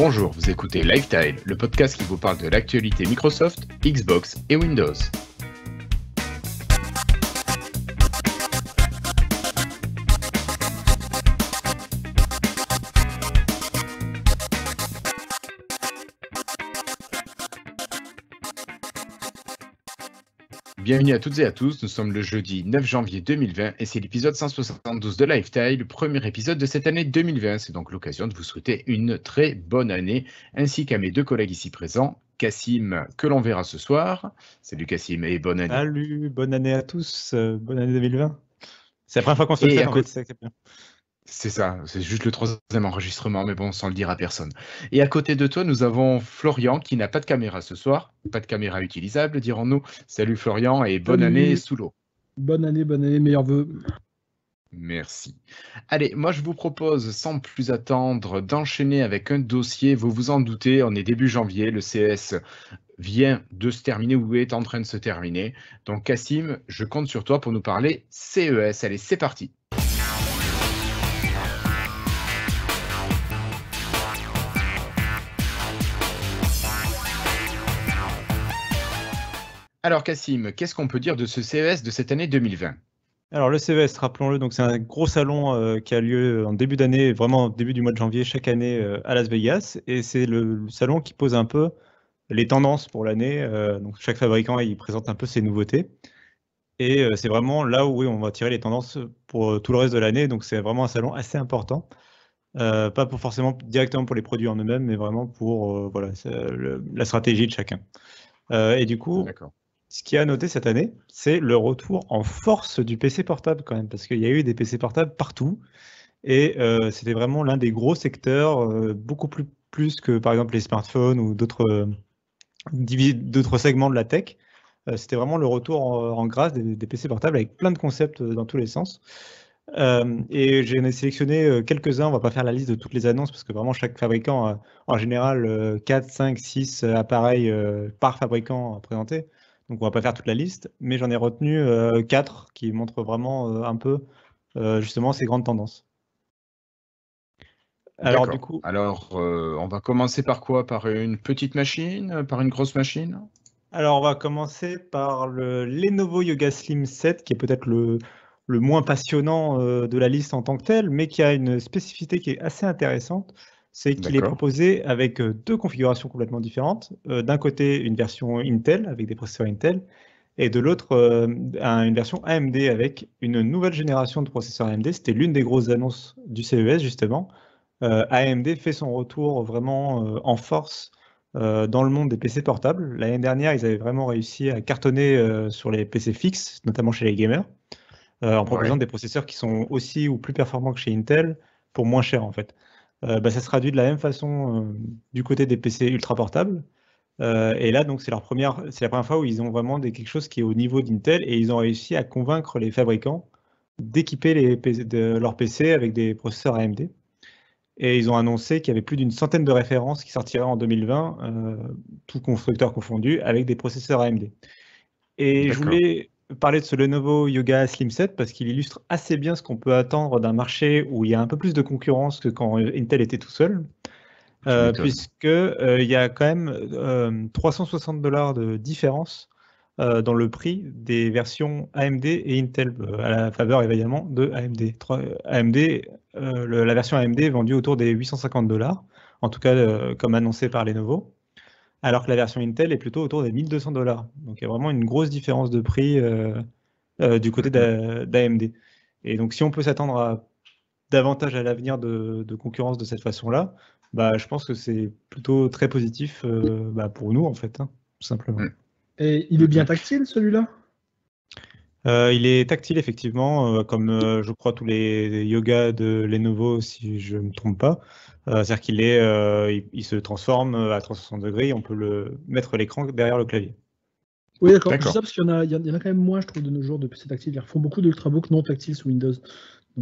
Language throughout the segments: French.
Bonjour, vous écoutez Lifetile, le podcast qui vous parle de l'actualité Microsoft, Xbox et Windows. Bienvenue à toutes et à tous, nous sommes le jeudi 9 janvier 2020 et c'est l'épisode 172 de Lifetile, le premier épisode de cette année 2020. C'est donc l'occasion de vous souhaiter une très bonne année, ainsi qu'à mes deux collègues ici présents, Cassim, que l'on verra ce soir. Salut Cassim et bonne année. Salut, bonne année à tous, bonne année 2020. C'est la première fois qu'on se le Et fait à en co- fait, c'est ça qui est bien. C'est ça, c'est juste le troisième enregistrement, mais bon, sans le dire à personne. Et à côté de toi, nous avons Florian qui n'a pas de caméra ce soir, pas de caméra utilisable, dirons-nous. Salut Florian et bonne année Salut, sous l'eau. bonne année, meilleurs vœux. Merci. Allez, moi je vous propose sans plus attendre d'enchaîner avec un dossier. Vous vous en doutez, on est début janvier, le CES vient de se terminer ou est en train de se terminer. Donc Cassim, je compte sur toi pour nous parler CES. Allez, c'est parti. Alors Cassim, qu'est-ce qu'on peut dire de ce CES de cette année 2020 ? Alors le CES, rappelons-le, donc c'est un gros salon qui a lieu en début d'année, vraiment au début du mois de janvier chaque année à Las Vegas, et c'est le salon qui pose un peu les tendances pour l'année. Donc chaque fabricant il présente un peu ses nouveautés, et c'est vraiment là où oui, on va tirer les tendances pour tout le reste de l'année. Donc c'est vraiment un salon assez important, pas pour forcément directement pour les produits en eux-mêmes, mais vraiment pour voilà, la stratégie de chacun. Et du coup, D'accord. ce qui a noté cette année, c'est le retour en force du PC portable quand même, parce qu'il y a eu des PC portables partout, et c'était vraiment l'un des gros secteurs, beaucoup plus que par exemple les smartphones ou d'autres segments de la tech. C'était vraiment le retour en grâce des PC portables avec plein de concepts dans tous les sens. Et j'en ai sélectionné quelques-uns, on va pas faire la liste de toutes les annonces, parce que vraiment chaque fabricant a en général 4, 5, 6 appareils par fabricant à présenter. Donc on va pas faire toute la liste, mais j'en ai retenu 4 qui montrent vraiment un peu justement ces grandes tendances. Alors du D'accord. coup, Alors, on va commencer par quoi? Par une petite machine? Par une grosse machine? on va commencer par le Lenovo Yoga Slim 7, qui est peut-être le moins passionnant de la liste en tant que tel, mais qui a une spécificité qui est assez intéressante, c'est qu'il est D'accord. proposé avec deux configurations complètement différentes. D'un côté, une version Intel avec des processeurs Intel, et de l'autre, une version AMD avec une nouvelle génération de processeurs AMD. C'était l'une des grosses annonces du CES, justement. AMD fait son retour vraiment en force dans le monde des PC portables. L'année dernière, ils avaient vraiment réussi à cartonner sur les PC fixes, notamment chez les gamers, en proposant Ouais. des processeurs qui sont aussi ou plus performants que chez Intel pour moins cher en fait. Ça se traduit de la même façon du côté des PC ultra portables. Et là, donc, c'est la première fois où ils ont vraiment quelque chose qui est au niveau d'Intel, et ils ont réussi à convaincre les fabricants d'équiper leurs PC avec des processeurs AMD. Et ils ont annoncé qu'il y avait plus d'une centaine de références qui sortiraient en 2020, tout constructeur confondu, avec des processeurs AMD. Et je D'accord. voulais parler de ce Lenovo Yoga Slim 7 parce qu'il illustre assez bien ce qu'on peut attendre d'un marché où il y a un peu plus de concurrence que quand Intel était tout seul, Tu m'étonnes. puisque il y a quand même $360 de différence dans le prix des versions AMD et Intel, à la faveur évidemment de AMD. La version AMD est vendue autour des $850, en tout cas comme annoncé par Lenovo, alors que la version Intel est plutôt autour des $1200. Donc il y a vraiment une grosse différence de prix du côté d'AMD. Et donc si on peut s'attendre à davantage à l'avenir de concurrence de cette façon-là, je pense que c'est plutôt très positif pour nous en fait, tout simplement. Mm. Et il est bien tactile celui-là? Il est tactile effectivement, comme je crois tous les yoga de Lenovo, si je ne me trompe pas. C'est-à-dire il se transforme à 360 degrés, on peut mettre l'écran derrière le clavier. Oui, d'accord. Je dis D'accord. ça parce qu'il y en a quand même moins, je trouve, de nos jours de PC tactiles. Ils refont beaucoup d'ultrabooks non tactiles sous Windows.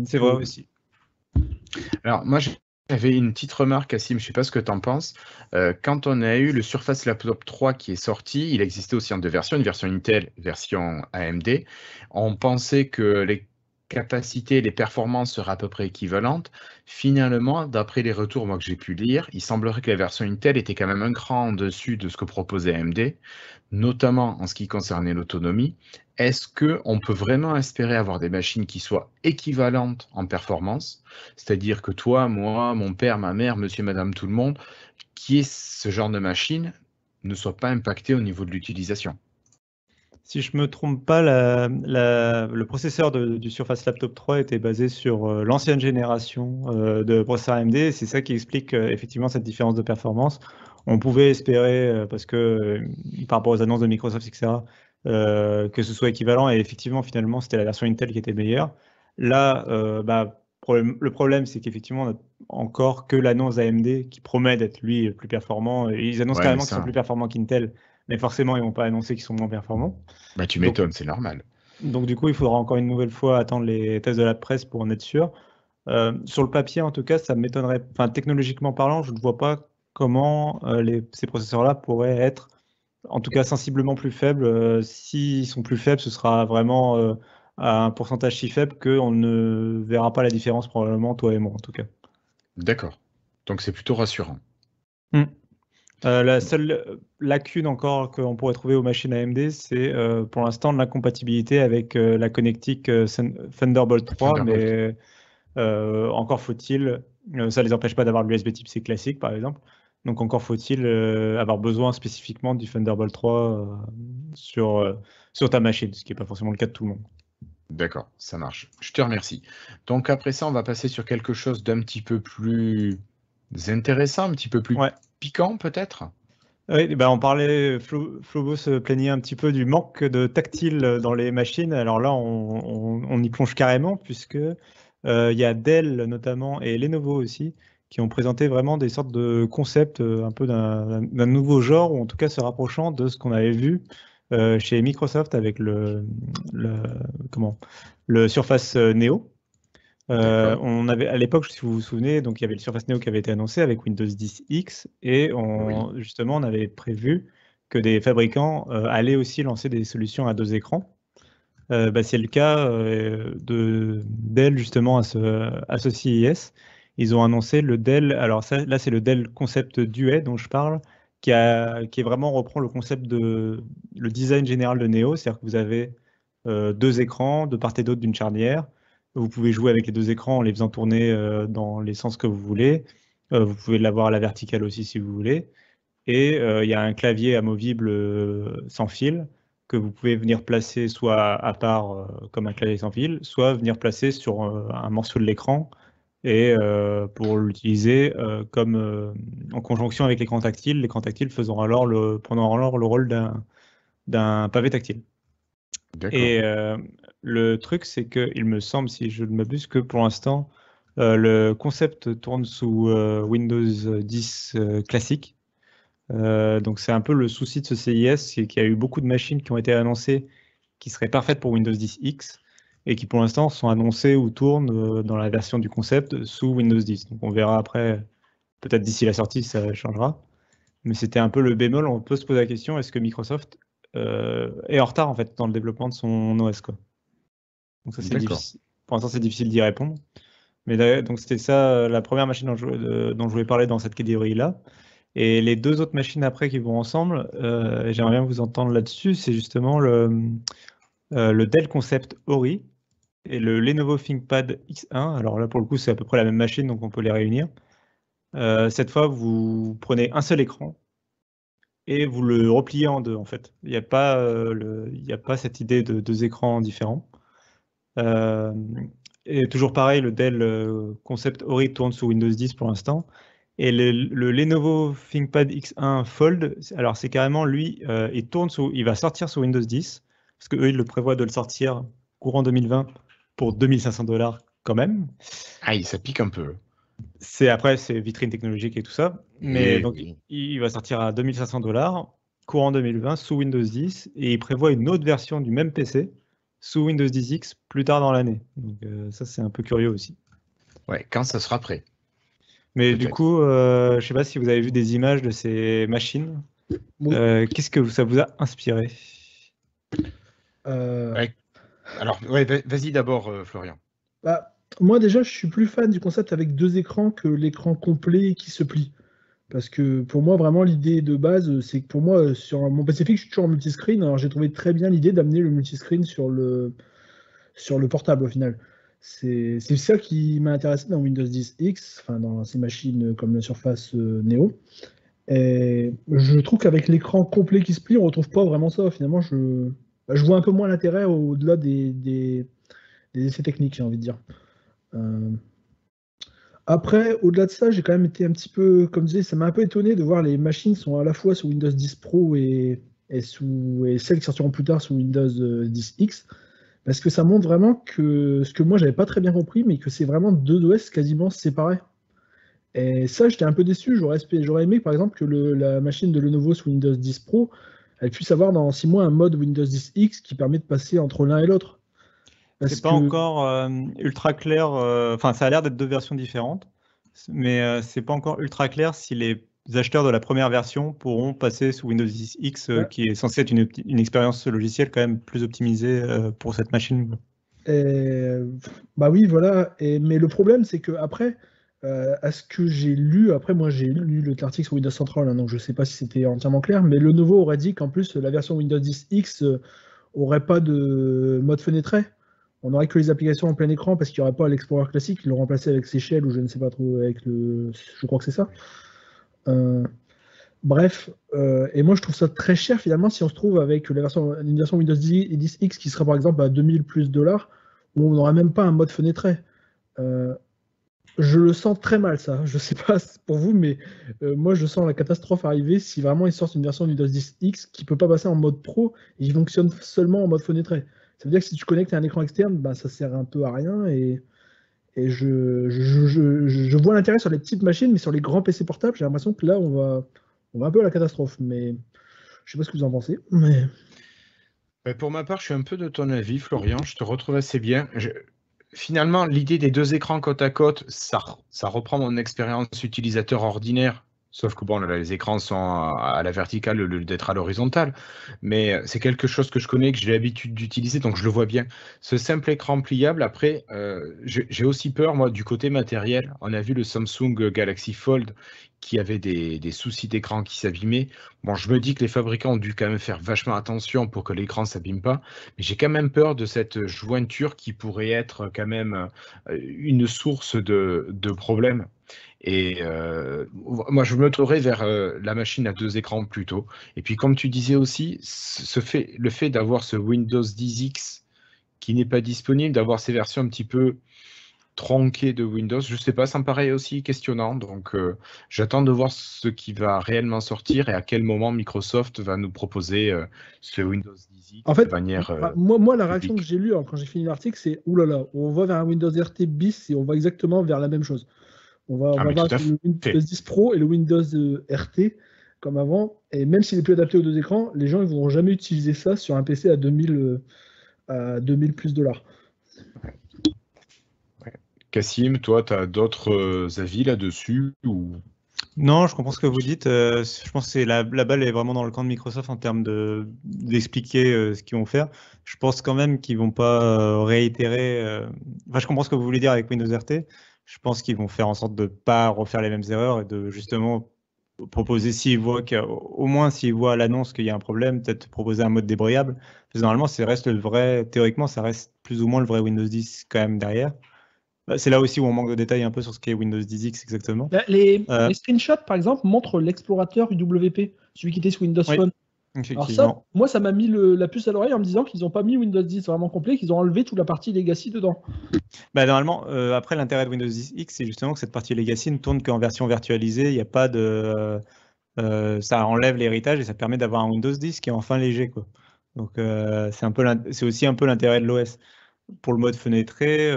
C'est vrai aussi. Alors, moi, j'avais une petite remarque, Cassim, je ne sais pas ce que tu en penses. Quand on a eu le Surface Laptop 3 qui est sorti, il existait aussi en deux versions, une version Intel, version AMD. On pensait que capacité, les performances seraient à peu près équivalentes. Finalement, d'après les retours moi, que j'ai pu lire, il semblerait que la version Intel était quand même un cran en dessus de ce que proposait AMD, notamment en ce qui concernait l'autonomie. Est-ce qu'on peut vraiment espérer avoir des machines qui soient équivalentes en performance? C'est-à-dire que toi, moi, mon père, ma mère, monsieur, madame, tout le monde, qui est ce genre de machine, ne soit pas impacté au niveau de l'utilisation. Si je me trompe pas, le processeur du Surface Laptop 3 était basé sur l'ancienne génération de processeurs AMD. C'est ça qui explique effectivement cette différence de performance. On pouvait espérer, parce que par rapport aux annonces de Microsoft, etc., que ce soit équivalent. Et effectivement, finalement, c'était la version Intel qui était meilleure. Là, le problème, c'est qu'effectivement, on a encore que l'annonce AMD qui promet d'être, lui, plus performant. Et ils annoncent Ouais, mais carrément qu'ils sont ça, plus performants qu'Intel. Mais forcément, ils ne vont pas annoncer qu'ils sont moins performants. bah, tu Donc, m'étonnes, c'est normal. donc, du coup, il faudra encore une nouvelle fois attendre les tests de la presse pour en être sûr. Sur le papier, en tout cas, ça m'étonnerait. Enfin, technologiquement parlant, je ne vois pas comment ces processeurs-là pourraient être, en tout cas, sensiblement plus faibles. S'ils sont plus faibles, ce sera vraiment à un pourcentage si faible qu'on ne verra pas la différence, probablement, toi et moi, en tout cas. D'accord. Donc c'est plutôt rassurant. Hmm. La seule lacune encore qu'on pourrait trouver aux machines AMD, c'est pour l'instant de l'incompatibilité avec la connectique Thunderbolt 3, Thunderbolt. mais encore faut-il, ça ne les empêche pas d'avoir l'USB type C classique par exemple, donc encore faut-il avoir besoin spécifiquement du Thunderbolt 3 sur ta machine, ce qui n'est pas forcément le cas de tout le monde. D'accord, ça marche. Je te remercie. Donc après ça, on va passer sur quelque chose d'un petit peu plus intéressant, un petit peu plus Ouais. piquant peut-être. Oui, ben on parlait, Flobo se plaignait un petit peu du manque de tactile dans les machines. Alors là, on y plonge carrément, puisque il y a Dell notamment et Lenovo aussi, qui ont présenté vraiment des sortes de concepts un peu d'un nouveau genre, ou en tout cas se rapprochant de ce qu'on avait vu chez Microsoft avec le Surface Neo. D'accord. On avait à l'époque, si vous vous souvenez, donc il y avait le Surface Neo qui avait été annoncé avec Windows 10 X et Oui. justement on avait prévu que des fabricants allaient aussi lancer des solutions à 2 écrans. C'est le cas de Dell justement à ce CES. Ils ont annoncé le Dell, alors ça, là c'est le Dell Concept Duet dont je parle, qui est vraiment reprend le concept le design général de Neo, c'est-à-dire que vous avez 2 écrans de part et d'autre d'une charnière. Vous pouvez jouer avec les 2 écrans en les faisant tourner dans les sens que vous voulez. Vous pouvez l'avoir à la verticale aussi si vous voulez. Et il y a un clavier amovible sans fil que vous pouvez venir placer soit à part comme un clavier sans fil, soit venir placer sur un morceau de l'écran et pour l'utiliser comme en conjonction avec l'écran tactile prenant alors le rôle d'un pavé tactile. D'accord. Et le truc, c'est que il me semble, si je ne m'abuse, que pour l'instant, le concept tourne sous Windows 10 classique. Donc c'est un peu le souci de ce CIS, c'est qu'il y a eu beaucoup de machines qui ont été annoncées qui seraient parfaites pour Windows 10 X et qui pour l'instant sont annoncées ou tournent dans la version du concept sous Windows 10. Donc on verra après, peut-être d'ici la sortie, ça changera. Mais c'était un peu le bémol, on peut se poser la question, est-ce que Microsoft est en retard en fait dans le développement de son OS, quoi. Donc ça c'est D'accord. difficile. Pour l'instant c'est difficile d'y répondre. Mais donc c'était ça la première machine dont je voulais parler dans cette catégorie-là. Et les 2 autres machines après qui vont ensemble, j'aimerais bien vous entendre là-dessus, c'est justement le Dell Concept Ori et le Lenovo ThinkPad X1. Alors là, pour le coup, c'est à peu près la même machine, donc on peut les réunir. Cette fois, vous prenez un seul écran et vous le repliez en deux, en fait. Il n'y a pas, il n'y a pas cette idée de 2 écrans différents. Et toujours pareil, le Dell Concept Ori tourne sous Windows 10 pour l'instant. Et le Lenovo ThinkPad X1 Fold, alors c'est carrément lui, il va sortir sous Windows 10, parce qu'eux, ils le prévoient de le sortir courant 2020 pour 2500 $ quand même. Aïe, ça pique un peu. Après, c'est vitrine technologique et tout ça. Mais Eh donc, oui. il va sortir à 2500 $ courant 2020 sous Windows 10 et il prévoit une autre version du même PC sous Windows 10 X plus tard dans l'année. Donc, ça, c'est un peu curieux aussi. Ouais, quand ça sera prêt, Mais du peut-être. coup, je ne sais pas si vous avez vu des images de ces machines. Oui. Qu'est-ce que ça vous a inspiré? Euh, Ouais. Alors, ouais, vas-y d'abord, Florian. Bah, moi déjà, je suis plus fan du concept avec deux écrans que l'écran complet qui se plie. Parce que pour moi, vraiment, l'idée de base, c'est que pour moi, sur mon PC fixe, je suis toujours en multiscreen. Alors j'ai trouvé très bien l'idée d'amener le multiscreen sur le portable au final. C'est ça qui m'a intéressé dans Windows 10 X, enfin dans ces machines comme la Surface Neo. Et je trouve qu'avec l'écran complet qui se plie, on retrouve pas vraiment ça. Finalement, je vois un peu moins l'intérêt au-delà des essais techniques, j'ai envie de dire. Euh, Après, au-delà de ça, j'ai quand même été un petit peu, comme je disais, ça m'a un peu étonné de voir les machines sont à la fois sous Windows 10 Pro et celles qui sortiront plus tard sous Windows 10 X, parce que ça montre vraiment que ce que moi j'avais pas très bien compris, mais que c'est vraiment deux OS quasiment séparés. Et ça, j'étais un peu déçu. J'aurais aimé, par exemple, que la machine de Lenovo sous Windows 10 Pro, elle puisse avoir dans 6 mois un mode Windows 10 X qui permet de passer entre l'un et l'autre. Parce C'est pas que encore ultra clair. Enfin, ça a l'air d'être deux versions différentes, mais c'est pas encore ultra clair si les acheteurs de la première version pourront passer sous Windows 10 X, ouais, qui est censé être une expérience logicielle quand même plus optimisée pour cette machine. Et, bah oui, voilà. Mais le problème, c'est que après, à ce que j'ai lu, après moi j'ai lu l'article sur Windows Central, hein, donc je sais pas si c'était entièrement clair, mais Lenovo aurait dit qu'en plus la version Windows 10 X aurait pas de mode fenêtré. On n'aurait que les applications en plein écran parce qu'il n'y aurait pas l'Explorer classique, ils l'ont remplacé avec Seychelles ou je ne sais pas trop avec le. Je crois que c'est ça. Euh, Bref, et moi je trouve ça très cher finalement si on se trouve avec une version Windows 10 X qui sera par exemple à 2000 plus dollars, où on n'aura même pas un mode fenêtré. Euh, je le sens très mal ça. Je sais pas pour vous, mais moi je sens la catastrophe arriver si vraiment ils sortent une version Windows 10 X qui peut pas passer en mode pro et qui fonctionne seulement en mode fenêtré. Ça veut dire que si tu connectes à un écran externe, bah, ça sert un peu à rien et je vois l'intérêt sur les petites machines, mais sur les grands PC portables, j'ai l'impression que là on va un peu à la catastrophe. Mais je sais pas ce que vous en pensez. Mais Pour ma part, je suis un peu de ton avis, Florian. Je te retrouve assez bien. Finalement, l'idée des deux écrans côte à côte, ça reprend mon expérience utilisateur ordinaire. Sauf que bon, là, les écrans sont à la verticale au lieu d'être à l'horizontale. Mais c'est quelque chose que je connais, que j'ai l'habitude d'utiliser, donc je le vois bien. Ce simple écran pliable, après, j'ai aussi peur, moi, du côté matériel. On a vu le Samsung Galaxy Fold qui avait des soucis d'écran qui s'abîmaient. Bon, je me dis que les fabricants ont dû quand même faire vachement attention pour que l'écran ne s'abîme pas. Mais j'ai quand même peur de cette jointure qui pourrait être quand même une source de problèmes. Et moi, je me tournerais vers la machine à deux écrans plutôt. Et puis, comme tu disais aussi, le fait d'avoir ce Windows 10X qui n'est pas disponible, d'avoir ces versions un petit peu tronquées de Windows, je sais pas, ça me paraît aussi questionnant. Donc, j'attends de voir ce qui va réellement sortir et à quel moment Microsoft va nous proposer ce Windows en 10X de fait, manière moi la réaction que publique. j'ai lue quand j'ai fini l'article, c'est oulala, on va vers un Windows RT bis et on va exactement vers la même chose. On Ah, va mais tout voir à le Windows fait. 10 Pro et le Windows RT comme avant. Et même s'il est plus adapté aux deux écrans, les gens ne voudront jamais utiliser ça sur un PC à 2000 plus dollars. Ouais. Cassim, toi, tu as d'autres avis là-dessus ou... Non, je comprends ce que vous dites. Je pense que la balle est vraiment dans le camp de Microsoft en termes d'expliquer ce qu'ils vont faire. Je pense quand même qu'ils vont pas réitérer. Enfin, je comprends ce que vous voulez dire avec Windows RT. Je pense qu'ils vont faire en sorte de pas refaire les mêmes erreurs et de justement proposer, s'ils voient au moins s'ils voient à l'annonce qu'il y a un problème, peut-être proposer un mode débrouillable. Parce que normalement, ça reste le vrai. Théoriquement, ça reste plus ou moins le vrai Windows 10 quand même derrière. C'est là aussi où on manque de détails un peu sur ce qu'est Windows 10X exactement. Bah, Les, Euh, les screenshots, par exemple, montrent l'explorateur UWP, celui qui était sur Windows oui. Phone. Alors ça, Effectivement. moi, ça m'a mis la puce à l'oreille en me disant qu'ils n'ont pas mis Windows 10 vraiment complet, qu'ils ont enlevé toute la partie legacy dedans. Bah, normalement, après, l'intérêt de Windows 10 X, c'est justement que cette partie legacy ne tourne qu'en version virtualisée. Il n'y a pas de. Ça enlève l'héritage et ça permet d'avoir un Windows 10 qui est enfin léger, quoi. Donc, c'est aussi un peu l'intérêt de l'OS. Pour le mode fenêtré,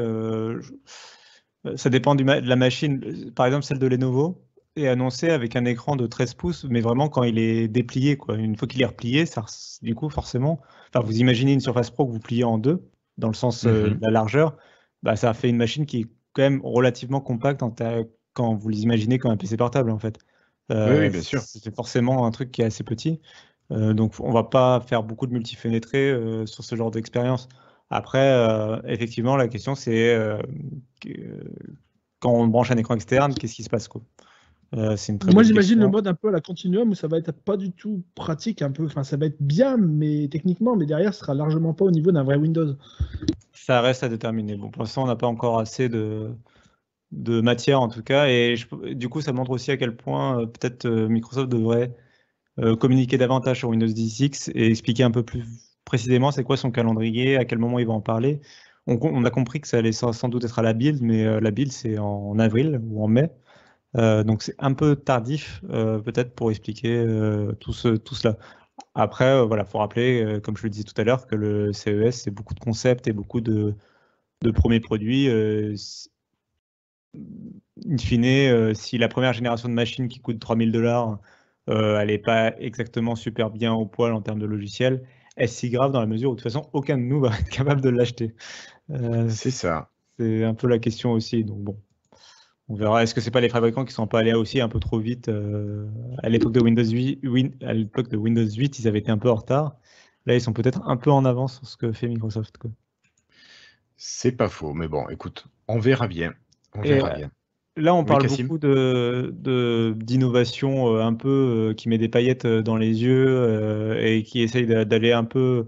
ça dépend de la machine. Par exemple, celle de Lenovo est annoncée avec un écran de 13 pouces, mais vraiment quand il est déplié, quoi. Une fois qu'il est replié, du coup, forcément, enfin, vous imaginez une Surface Pro que vous pliez en deux, dans le sens de la largeur, bah, ça fait une machine qui est quand même relativement compacte quand vous les imaginez comme un PC portable, en fait. Oui, oui, bien sûr. C'est forcément un truc qui est assez petit. Donc, on va pas faire beaucoup de multifenêtré sur ce genre d'expérience. Après, effectivement, la question c'est quand on branche un écran externe, qu'est-ce qui se passe, quoi. C'est une très Moi, bonne j'imagine le question. mode un peu à la Continuum où ça va être pas du tout pratique, un peu. Enfin, ça va être bien, mais techniquement, mais derrière, ce sera largement pas au niveau d'un vrai Windows. Ça reste à déterminer. Bon, pour l'instant, on n'a pas encore assez de matière, en tout cas. Et du coup, ça montre aussi à quel point peut-être Microsoft devrait communiquer davantage sur Windows 10X et expliquer un peu plus précisément c'est quoi son calendrier, à quel moment il va en parler. On a compris que ça allait sans doute être à la build, mais la build, c'est en avril ou en mai. Donc c'est un peu tardif peut-être pour expliquer tout cela. Après, voilà, faut rappeler, comme je le disais tout à l'heure, que le CES, c'est beaucoup de concepts et beaucoup de premiers produits. In fine, si la première génération de machines qui coûte 3000 $, elle n'est pas exactement super bien au poil en termes de logiciel, est-ce si grave dans la mesure où de toute façon aucun de nous va être capable de l'acheter? C'est ça. C'est un peu la question aussi. Donc bon, on verra. Est-ce que c'est pas les fabricants qui sont pas allés aussi un peu trop vite à l'époque de Windows 8, à l'époque de Windows 8, ils avaient été un peu en retard. Là, ils sont peut-être un peu en avance sur ce que fait Microsoft, quoi. C'est pas faux, mais bon, écoute, on verra bien. On Et verra bien. là, on Oui, parle Cassim? beaucoup d'innovation un peu qui met des paillettes dans les yeux et qui essaye d'aller un peu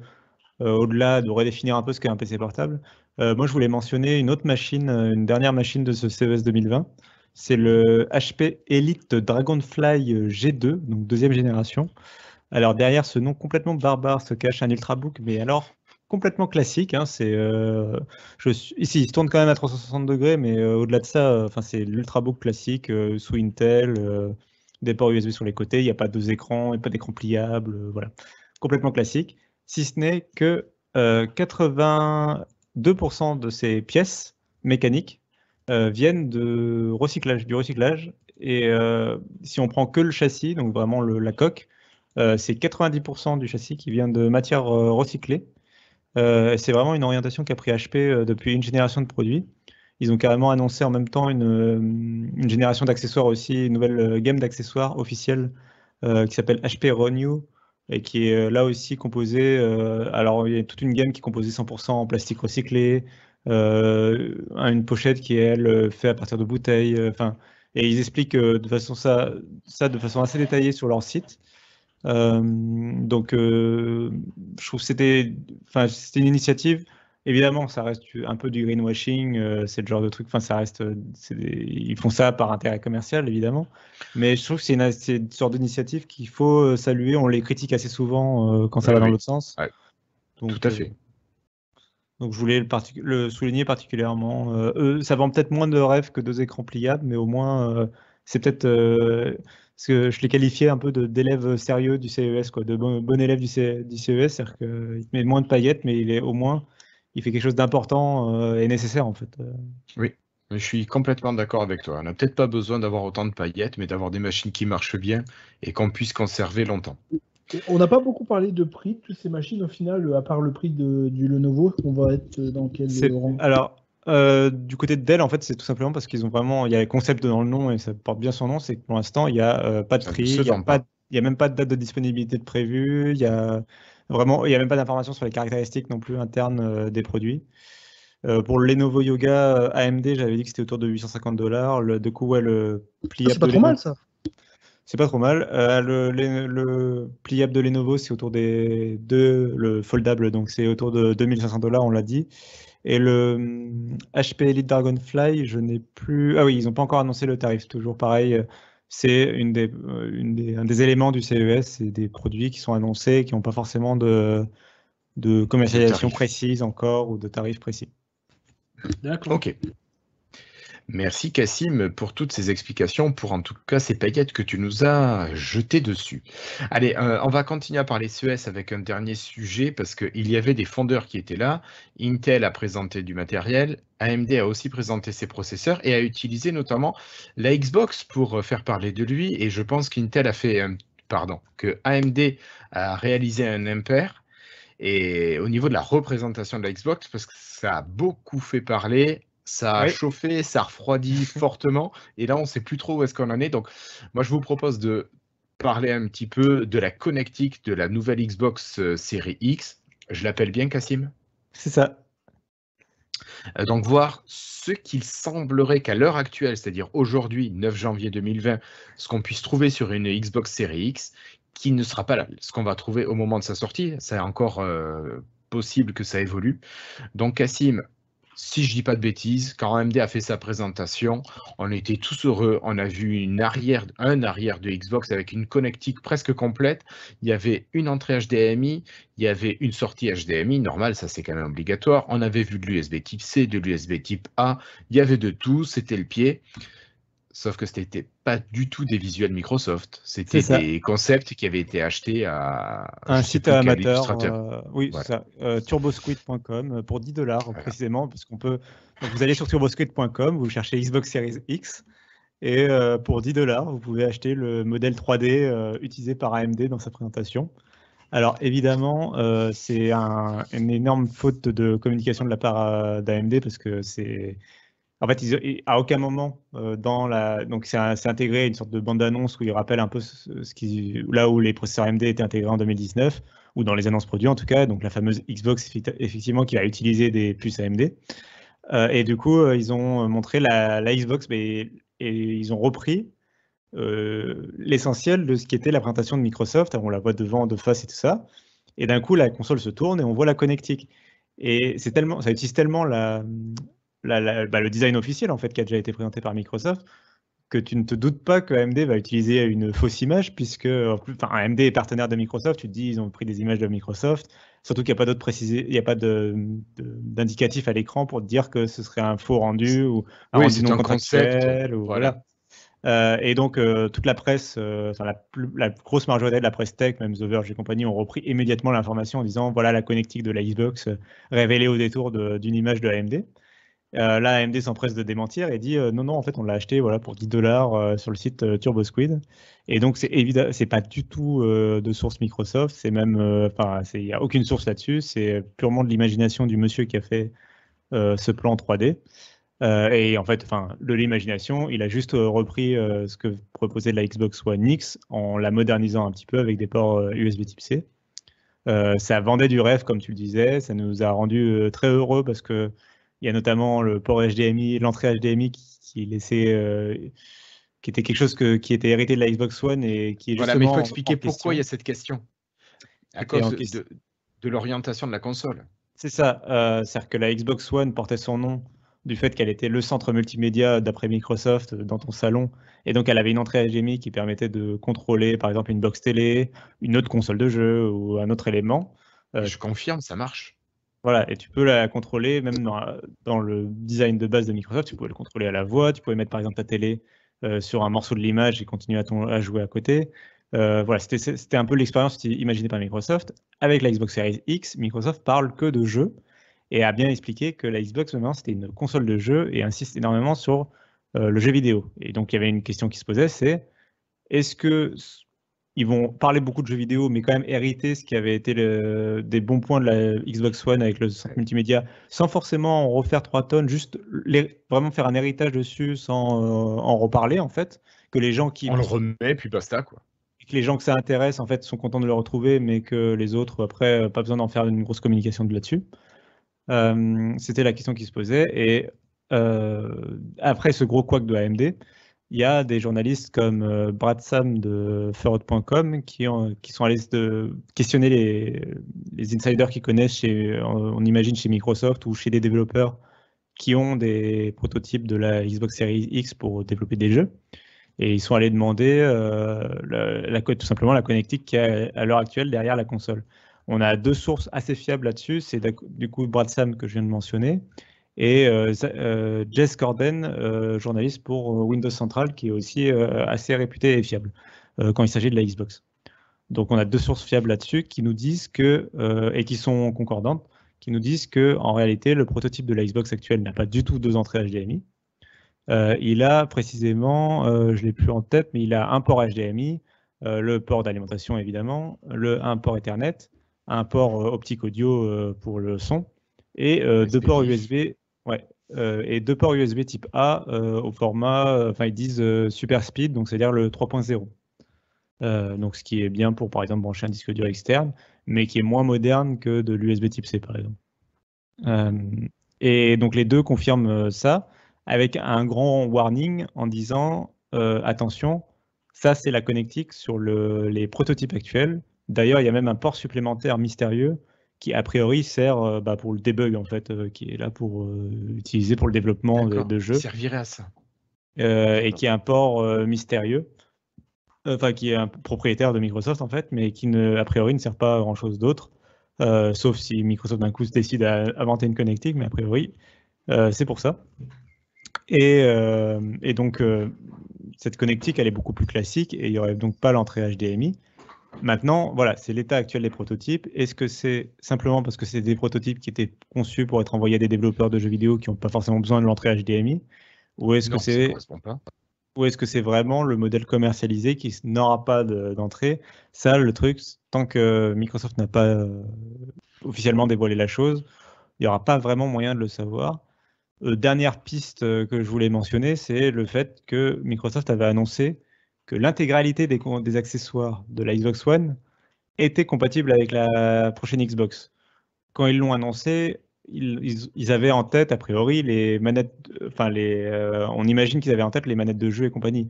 au-delà, de redéfinir un peu ce qu'est un PC portable. Moi, je voulais mentionner une autre machine, une dernière machine de ce CES 2020. C'est le HP Elite Dragonfly G2, donc deuxième génération. Alors derrière ce nom complètement barbare se cache un Ultrabook, mais alors complètement classique, hein, ici, il se tourne quand même à 360 degrés, mais au-delà de ça, enfin c'est l'Ultrabook classique sous Intel, des ports USB sur les côtés, il n'y a pas deux écrans, il n'y a pas d'écran pliable, voilà, complètement classique. Si ce n'est que 82% de ces pièces mécaniques viennent du recyclage. Et si on prend que le châssis, donc vraiment la coque, c'est 90% du châssis qui vient de matière recyclée. C'est vraiment une orientation qu'a pris HP depuis une génération de produits. Ils ont carrément annoncé en même temps une génération d'accessoires aussi, une nouvelle gamme d'accessoires officielle qui s'appelle HP Renew et qui est là aussi composée. Alors, il y a toute une gamme qui est composée 100% en plastique recyclé, une pochette qui est, elle, faite à partir de bouteilles. Enfin, et ils expliquent de façon ça de façon assez détaillée sur leur site. Donc, je trouve que c'était une initiative. Évidemment, ça reste un peu du greenwashing, c'est le genre de truc. Enfin, ça reste, ils font ça par intérêt commercial, évidemment. Mais je trouve que c'est une sorte d'initiative qu'il faut saluer. On les critique assez souvent quand ça Oui, va dans oui. l'autre sens. Ouais, Donc, tout à fait. donc, je voulais le souligner particulièrement. Ça vend peut-être moins de rêves que deux écrans pliables, mais au moins, c'est peut-être parce que je les qualifiais un peu d'élèves sérieux du CES, quoi, de bon élève du CES, c'est-à-dire qu'il met moins de paillettes, mais il fait quelque chose d'important et nécessaire en fait. Oui, je suis complètement d'accord avec toi. On n'a peut-être pas besoin d'avoir autant de paillettes, mais d'avoir des machines qui marchent bien et qu'on puisse conserver longtemps. Et on n'a pas beaucoup parlé de prix de toutes ces machines au final, à part le prix du Lenovo. On va être dans quel rang? Alors, du côté de Dell, en fait, c'est tout simplement parce qu'ils ont vraiment, il y a un concept dans le nom et ça porte bien son nom, c'est que pour l'instant, il n'y a pas de Ça ne prix, se vend pas. il y a même pas de date de disponibilité de prévue, il y a même pas d'informations sur les caractéristiques non plus internes des produits. Pour le Lenovo Yoga AMD, j'avais dit que c'était autour de 850 $. Du coup, ouais, le Ah, pliable c'est pas de trop mal Lenovo, ça. c'est pas trop mal. Le pliable de Lenovo, c'est autour le foldable, donc c'est autour de 2500 $, on l'a dit. Et le HP Elite Dragonfly, je n'ai plus. Ah oui, ils n'ont pas encore annoncé le tarif. Toujours pareil, c'est un des éléments du CES, c'est des produits qui sont annoncés, qui n'ont pas forcément de De commercialisation tarifs. précise encore ou de tarifs précis. D'accord. Ok. Merci Cassim pour toutes ces explications, pour en tout cas ces paillettes que tu nous as jetées dessus. Allez, on va continuer à parler CES avec un dernier sujet parce qu'il y avait des fondeurs qui étaient là. Intel a présenté du matériel, AMD a aussi présenté ses processeurs et a utilisé notamment la Xbox pour faire parler de lui. Et je pense qu'Intel a fait, que AMD a réalisé un impair. Et au niveau de la représentation de la Xbox, parce que ça a beaucoup fait parler, ça a Oui. chauffé, ça a refroidi fortement, et là on ne sait plus trop où est-ce qu'on en est. Donc moi je vous propose de parler un petit peu de la connectique de la nouvelle Xbox Series X. Je l'appelle bien Cassim? C'est ça. Donc voir ce qu'il semblerait qu'à l'heure actuelle, c'est-à-dire aujourd'hui, 9 janvier 2020, ce qu'on puisse trouver sur une Xbox Series X, qui ne sera pas ce qu'on va trouver au moment de sa sortie. C'est encore possible que ça évolue. Donc Cassim, si je dis pas de bêtises, quand AMD a fait sa présentation, on était tous heureux. On a vu un arrière de Xbox avec une connectique presque complète. Il y avait une entrée HDMI, il y avait une sortie HDMI, normal, ça c'est quand même obligatoire. On avait vu de l'USB type C, de l'USB type A, il y avait de tout, c'était le pied. Sauf que ce n'était pas du tout des visuels Microsoft. C'est C'était ça. des concepts qui avaient été achetés à Un je sais site plus quel amateur, illustrateur. oui, Voilà. c'est ça, turbosquid.com pour 10 $ Voilà. précisément, parce qu'on peut. Donc vous allez sur turbosquid.com, vous cherchez Xbox Series X, et pour 10 $, vous pouvez acheter le modèle 3D utilisé par AMD dans sa présentation. Alors évidemment, c'est une énorme faute de communication de la part d'AMD parce que c'est. En fait, à aucun moment donc c'est intégré une sorte de bande-annonce où il rappelle un peu là où les processeurs AMD étaient intégrés en 2019 ou dans les annonces produits en tout cas, donc la fameuse Xbox effectivement qui va utiliser des puces AMD. Et du coup, ils ont montré la Xbox et ils ont repris l'essentiel de ce qui était la présentation de Microsoft. On la voit devant, de face et tout ça. Et d'un coup, la console se tourne et on voit la connectique. Et ça utilise tellement le design officiel en fait qui a déjà été présenté par Microsoft que tu ne te doutes pas que AMD va utiliser une fausse image puisque AMD est partenaire de Microsoft. Tu te dis ils ont pris des images de Microsoft. Surtout qu'il n'y a pas d'autre précisé, il n'y a pas d'indicatif à l'écran pour te dire que ce serait un faux rendu ou un Oui, rendu c'est non un concept. contractuel ou Voilà. Et donc, toute la presse, la grosse majorité de la presse tech, même The Verge et compagnie, ont repris immédiatement l'information en disant voilà la connectique de la Xbox révélée au détour d'une image de AMD. Là, AMD s'empresse de démentir et dit non, non, en fait, on l'a acheté voilà, pour 10 $ sur le site TurboSquid. Et donc, c'est évident, c'est pas du tout de source Microsoft, c'est même, il n'y a aucune source là-dessus, c'est purement de l'imagination du monsieur qui a fait ce plan 3D. Et en fait, de l'imagination, il a juste repris ce que proposait la Xbox One X en la modernisant un petit peu avec des ports USB Type C. Ça vendait du rêve, comme tu le disais, ça nous a rendu très heureux parce que il y a notamment le port HDMI, l'entrée HDMI qui était quelque chose qui était hérité de la Xbox One et qui est Voilà, mais il faut justement expliquer en pourquoi il y a question. cette question. À Était cause en question. de l'orientation de la console. C'est ça, c'est-à-dire que la Xbox One portait son nom du fait qu'elle était le centre multimédia d'après Microsoft dans ton salon, et donc elle avait une entrée HDMI qui permettait de contrôler par exemple une box télé, une autre console de jeu ou un autre élément. Et je confirme, ça marche. Voilà, et tu peux la contrôler même dans le design de base de Microsoft, tu pouvais le contrôler à la voix, tu pouvais mettre par exemple ta télé sur un morceau de l'image et continuer à jouer à côté. Voilà, c'était un peu l'expérience imaginée par Microsoft. Avec la Xbox Series X, Microsoft parle que de jeux et a bien expliqué que la Xbox, maintenant, c'était une console de jeu et insiste énormément sur le jeu vidéo. Et donc, il y avait une question qui se posait, c'est est-ce que ils vont parler beaucoup de jeux vidéo, mais quand même hériter ce qui avait été des bons points de la Xbox One avec le centre multimédia, sans forcément en refaire 3 tonnes, juste vraiment faire un héritage dessus sans en reparler, en fait, que les gens On le remet, puis basta, quoi. que les gens que ça intéresse, en fait, sont contents de le retrouver, mais que les autres, après, pas besoin d'en faire une grosse communication de là-dessus. C'était la question qui se posait. Et après ce gros couac de AMD, il y a des journalistes comme Brad Sam de Ferrot.com qui sont allés questionner les insiders qui connaissent on imagine chez Microsoft ou chez des développeurs qui ont des prototypes de la Xbox Series X pour développer des jeux. Et ils sont allés demander tout simplement la connectique qui est à l'heure actuelle derrière la console. On a 2 sources assez fiables là-dessus. C'est du coup Brad Sam que je viens de mentionner et Jez Corden, journaliste pour Windows Central, qui est aussi assez réputé et fiable quand il s'agit de la Xbox. Donc on a 2 sources fiables là-dessus qui nous disent et qui sont concordantes, qui nous disent que en réalité le prototype de la Xbox actuelle n'a pas du tout 2 entrées HDMI. Il a précisément, je ne l'ai plus en tête, mais il a un port HDMI, le port d'alimentation évidemment, un port Ethernet, un port optique audio pour le son, et 2 ports USB, et 2 ports USB type A au format, ils disent super speed, donc c'est-à-dire le 3.0. Donc ce qui est bien pour par exemple brancher un disque dur externe, mais qui est moins moderne que de l'USB type C par exemple. Et donc les deux confirment ça, avec un grand warning en disant attention, ça c'est la connectique sur les prototypes actuels. D'ailleurs, il y a même un port supplémentaire mystérieux qui a priori sert pour le debug en fait, qui est là pour utiliser pour le développement de Il jeux, servirait à ça. et qui est un port mystérieux, enfin qui est un propriétaire de Microsoft en fait, mais qui a priori ne sert pas à grand chose d'autre, sauf si Microsoft d'un coup décide à inventer une connectique, mais a priori c'est pour ça. Et donc cette connectique elle est beaucoup plus classique et il n'y aurait donc pas l'entrée HDMI. Maintenant, voilà, c'est l'état actuel des prototypes. Est-ce que c'est simplement parce que c'est des prototypes qui étaient conçus pour être envoyés à des développeurs de jeux vidéo qui n'ont pas forcément besoin de l'entrée HDMI? Ou est-ce que Non, ça c'est correspond pas. ou est-ce que c'est vraiment le modèle commercialisé qui n'aura pas d'entrée? Ça, le truc, tant que Microsoft n'a pas officiellement dévoilé la chose, il n'y aura pas vraiment moyen de le savoir. Dernière piste que je voulais mentionner, c'est le fait que Microsoft avait annoncé que l'intégralité des accessoires de la Xbox One était compatible avec la prochaine Xbox. Quand ils l'ont annoncé, ils avaient en tête, a priori, les manettes, on imagine qu'ils avaient en tête les manettes de jeu et compagnie.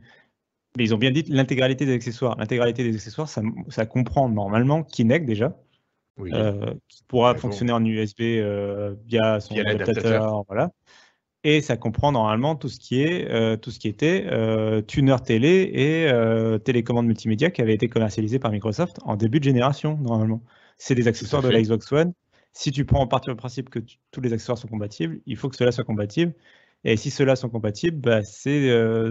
Mais ils ont bien dit l'intégralité des accessoires. L'intégralité des accessoires, ça comprend normalement Kinect déjà, Oui. qui pourra Mais fonctionner bon, en USB via son via l'adaptateur. adaptateur, voilà. Et ça comprend normalement tout ce qui était tuner télé et télécommande multimédia qui avait été commercialisé par Microsoft en début de génération, normalement. C'est des accessoires de la fait. Xbox One. Si tu prends en partie le principe que tous les accessoires sont compatibles, il faut que ceux-là soient compatibles. Et si ceux-là sont compatibles, c'est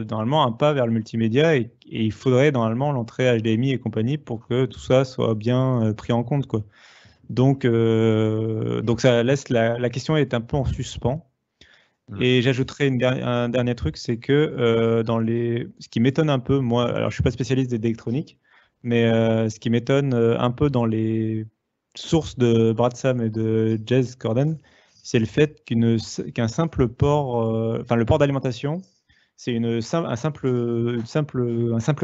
normalement un pas vers le multimédia et il faudrait normalement l'entrée HDMI et compagnie pour que tout ça soit bien pris en compte, quoi. Donc ça laisse la question est un peu en suspens. Et j'ajouterais un dernier truc, c'est que ce qui m'étonne un peu, moi, alors je suis pas spécialiste d'électronique, mais ce qui m'étonne un peu dans les sources de Brad Sam et de Jez Corden, c'est le fait qu'un simple port, enfin le port d'alimentation, c'est un simple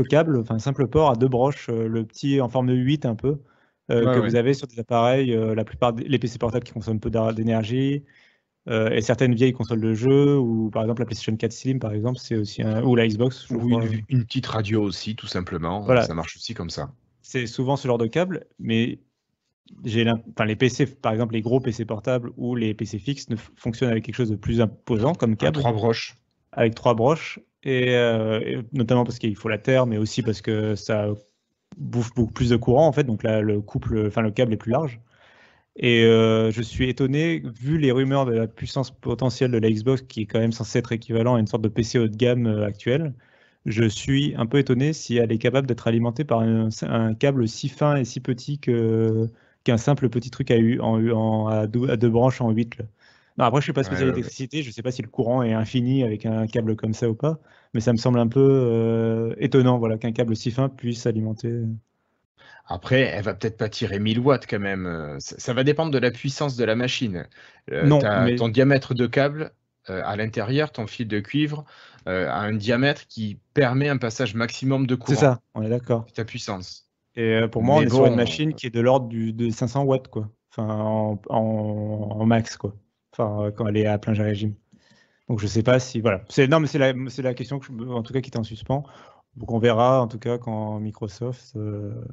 câble, enfin un simple port à deux broches, le petit en forme de 8 un peu, que vous avez sur des appareils, la plupart des les PC portables qui consomment peu d'énergie. Et certaines vieilles consoles de jeux, ou par exemple la PlayStation 4 Slim, par exemple, c'est aussi ou la Xbox, je Ou crois. une petite radio aussi, tout simplement. Voilà, Ça marche aussi comme ça. c'est souvent ce genre de câble, mais les PC, par exemple, les gros PC portables ou les PC fixes ne fonctionnent avec quelque chose de plus imposant comme câble, 3 broches. avec 3 broches, et notamment parce qu'il faut la terre, mais aussi parce que ça bouffe beaucoup plus de courant, en fait, donc là, le câble est plus large. Et je suis étonné, vu les rumeurs de la puissance potentielle de la Xbox, qui est quand même censée être équivalent à une sorte de PC haut de gamme actuel, je suis un peu étonné si elle est capable d'être alimentée par un câble si fin et si petit qu'un simple petit truc à deux branches en 8. Là. Non, après, je suis pas spécialiste d'électricité, je ne sais pas si le courant est infini avec un câble comme ça ou pas, mais ça me semble un peu étonnant, voilà, qu'un câble si fin puisse alimenter. Après, elle va peut-être pas tirer 1000 watts quand même. Ça va dépendre de la puissance de la machine. Non, mais Ton diamètre de câble à l'intérieur, ton fil de cuivre, a un diamètre qui permet un passage maximum de c'est courant. ça, on est d'accord. Ta puissance. Et pour moi, on Mais est sur une bon, machine qui est de l'ordre de 500 watts, quoi. Enfin, en max, quoi. Enfin, quand elle est à plein régime. Donc, je sais pas si, voilà. Non, mais c'est la question en tout cas, qui était en suspens. Donc, on verra, en tout cas, quand Microsoft.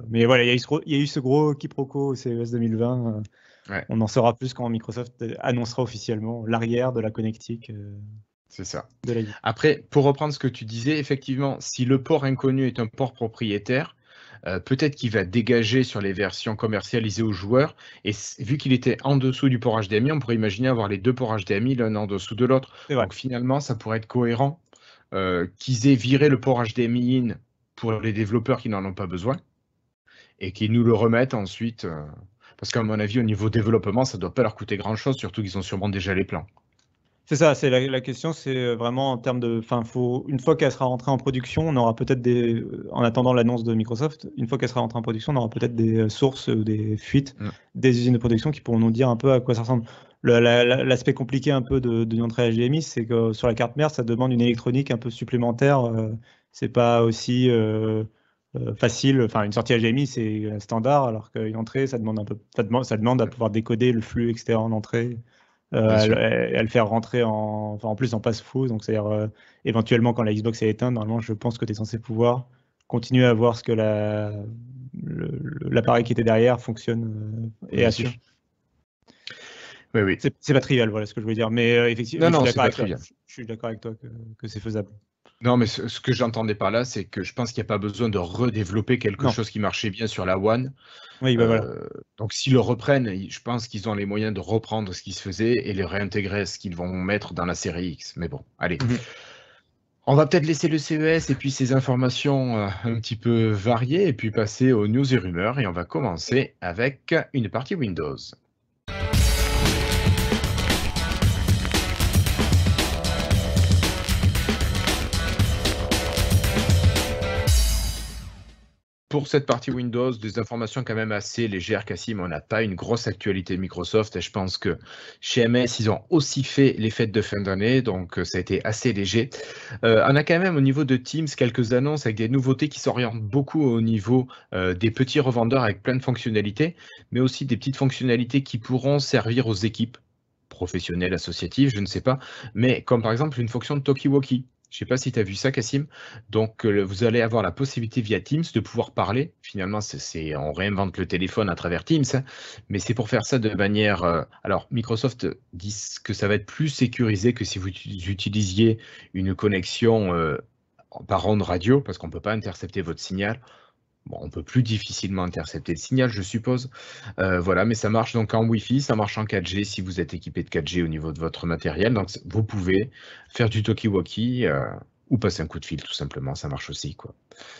Mais voilà, il y a eu ce gros quiproquo au CES 2020. ouais, On en saura plus quand Microsoft annoncera officiellement l'arrière de la connectique c'est ça. de la vie. Après, pour reprendre ce que tu disais, effectivement, si le port inconnu est un port propriétaire, peut-être qu'il va dégager sur les versions commercialisées aux joueurs. Et vu qu'il était en dessous du port HDMI, on pourrait imaginer avoir les deux ports HDMI l'un en dessous de l'autre. C'est vrai. Donc finalement, ça pourrait être cohérent qu'ils aient viré le port HDMI in pour les développeurs qui n'en ont pas besoin et qu'ils nous le remettent ensuite. Parce qu'à mon avis, au niveau développement, ça ne doit pas leur coûter grand-chose, surtout qu'ils ont sûrement déjà les plans. C'est ça, c'est la question, c'est vraiment en termes de. Enfin, une fois qu'elle sera rentrée en production, on aura peut-être en attendant l'annonce de Microsoft, une fois qu'elle sera rentrée en production, on aura peut-être des sources ou des fuites des usines de production qui pourront nous dire un peu à quoi ça ressemble. L'aspect compliqué un peu d'une entrée HDMI, c'est que sur la carte mère, ça demande une électronique un peu supplémentaire. C'est pas aussi facile. Enfin, une sortie HDMI, c'est standard, alors qu'une entrée, ça demande à pouvoir décoder le flux externe en entrée. à le faire rentrer en plus en passe-through. Donc, c'est-à-dire, éventuellement, quand la Xbox est éteinte, normalement, je pense que tu es censé pouvoir continuer à voir ce que l'appareil qui était derrière fonctionne et assure. Oui. C'est pas trivial, voilà ce que je voulais dire. Mais effectivement, Non, je suis d'accord avec toi que c'est faisable. Non, mais ce que j'entendais par là, c'est que je pense qu'il n'y a pas besoin de redévelopper quelque chose qui marchait bien sur la One. Oui, voilà. Donc s'ils le reprennent, je pense qu'ils ont les moyens de reprendre ce qui se faisait et les réintégrer ce qu'ils vont mettre dans la série X. Mais bon, allez. On va peut-être laisser le CES et puis ces informations un petit peu variées et puis passer aux news et rumeurs. Et on va commencer avec une partie Windows. Pour cette partie Windows, des informations quand même assez légères, Cassim. On n'a pas une grosse actualité de Microsoft et je pense que chez MS, ils ont aussi fait les fêtes de fin d'année, donc ça a été assez léger. On a quand même au niveau de Teams quelques annonces avec des nouveautés qui s'orientent beaucoup au niveau des petits revendeurs avec plein de fonctionnalités, mais aussi des petites fonctionnalités qui pourront servir aux équipes professionnelles, associatives, je ne sais pas, mais comme par exemple une fonction de Talkie-Walkie. Je ne sais pas si tu as vu ça, Cassim. Donc, vous allez avoir la possibilité via Teams de pouvoir parler. Finalement, on réinvente le téléphone à travers Teams, hein, mais c'est pour faire ça de manière... alors, Microsoft dit que ça va être plus sécurisé que si vous utilisiez une connexion par onde radio, parce qu'on ne peut pas intercepter votre signal. Bon, on peut plus difficilement intercepter le signal, je suppose. Voilà, mais ça marche donc en Wi-Fi, ça marche en 4G si vous êtes équipé de 4G au niveau de votre matériel. Donc, vous pouvez faire du talkie-walkie ou passer un coup de fil, tout simplement. Ça marche aussi, quoi.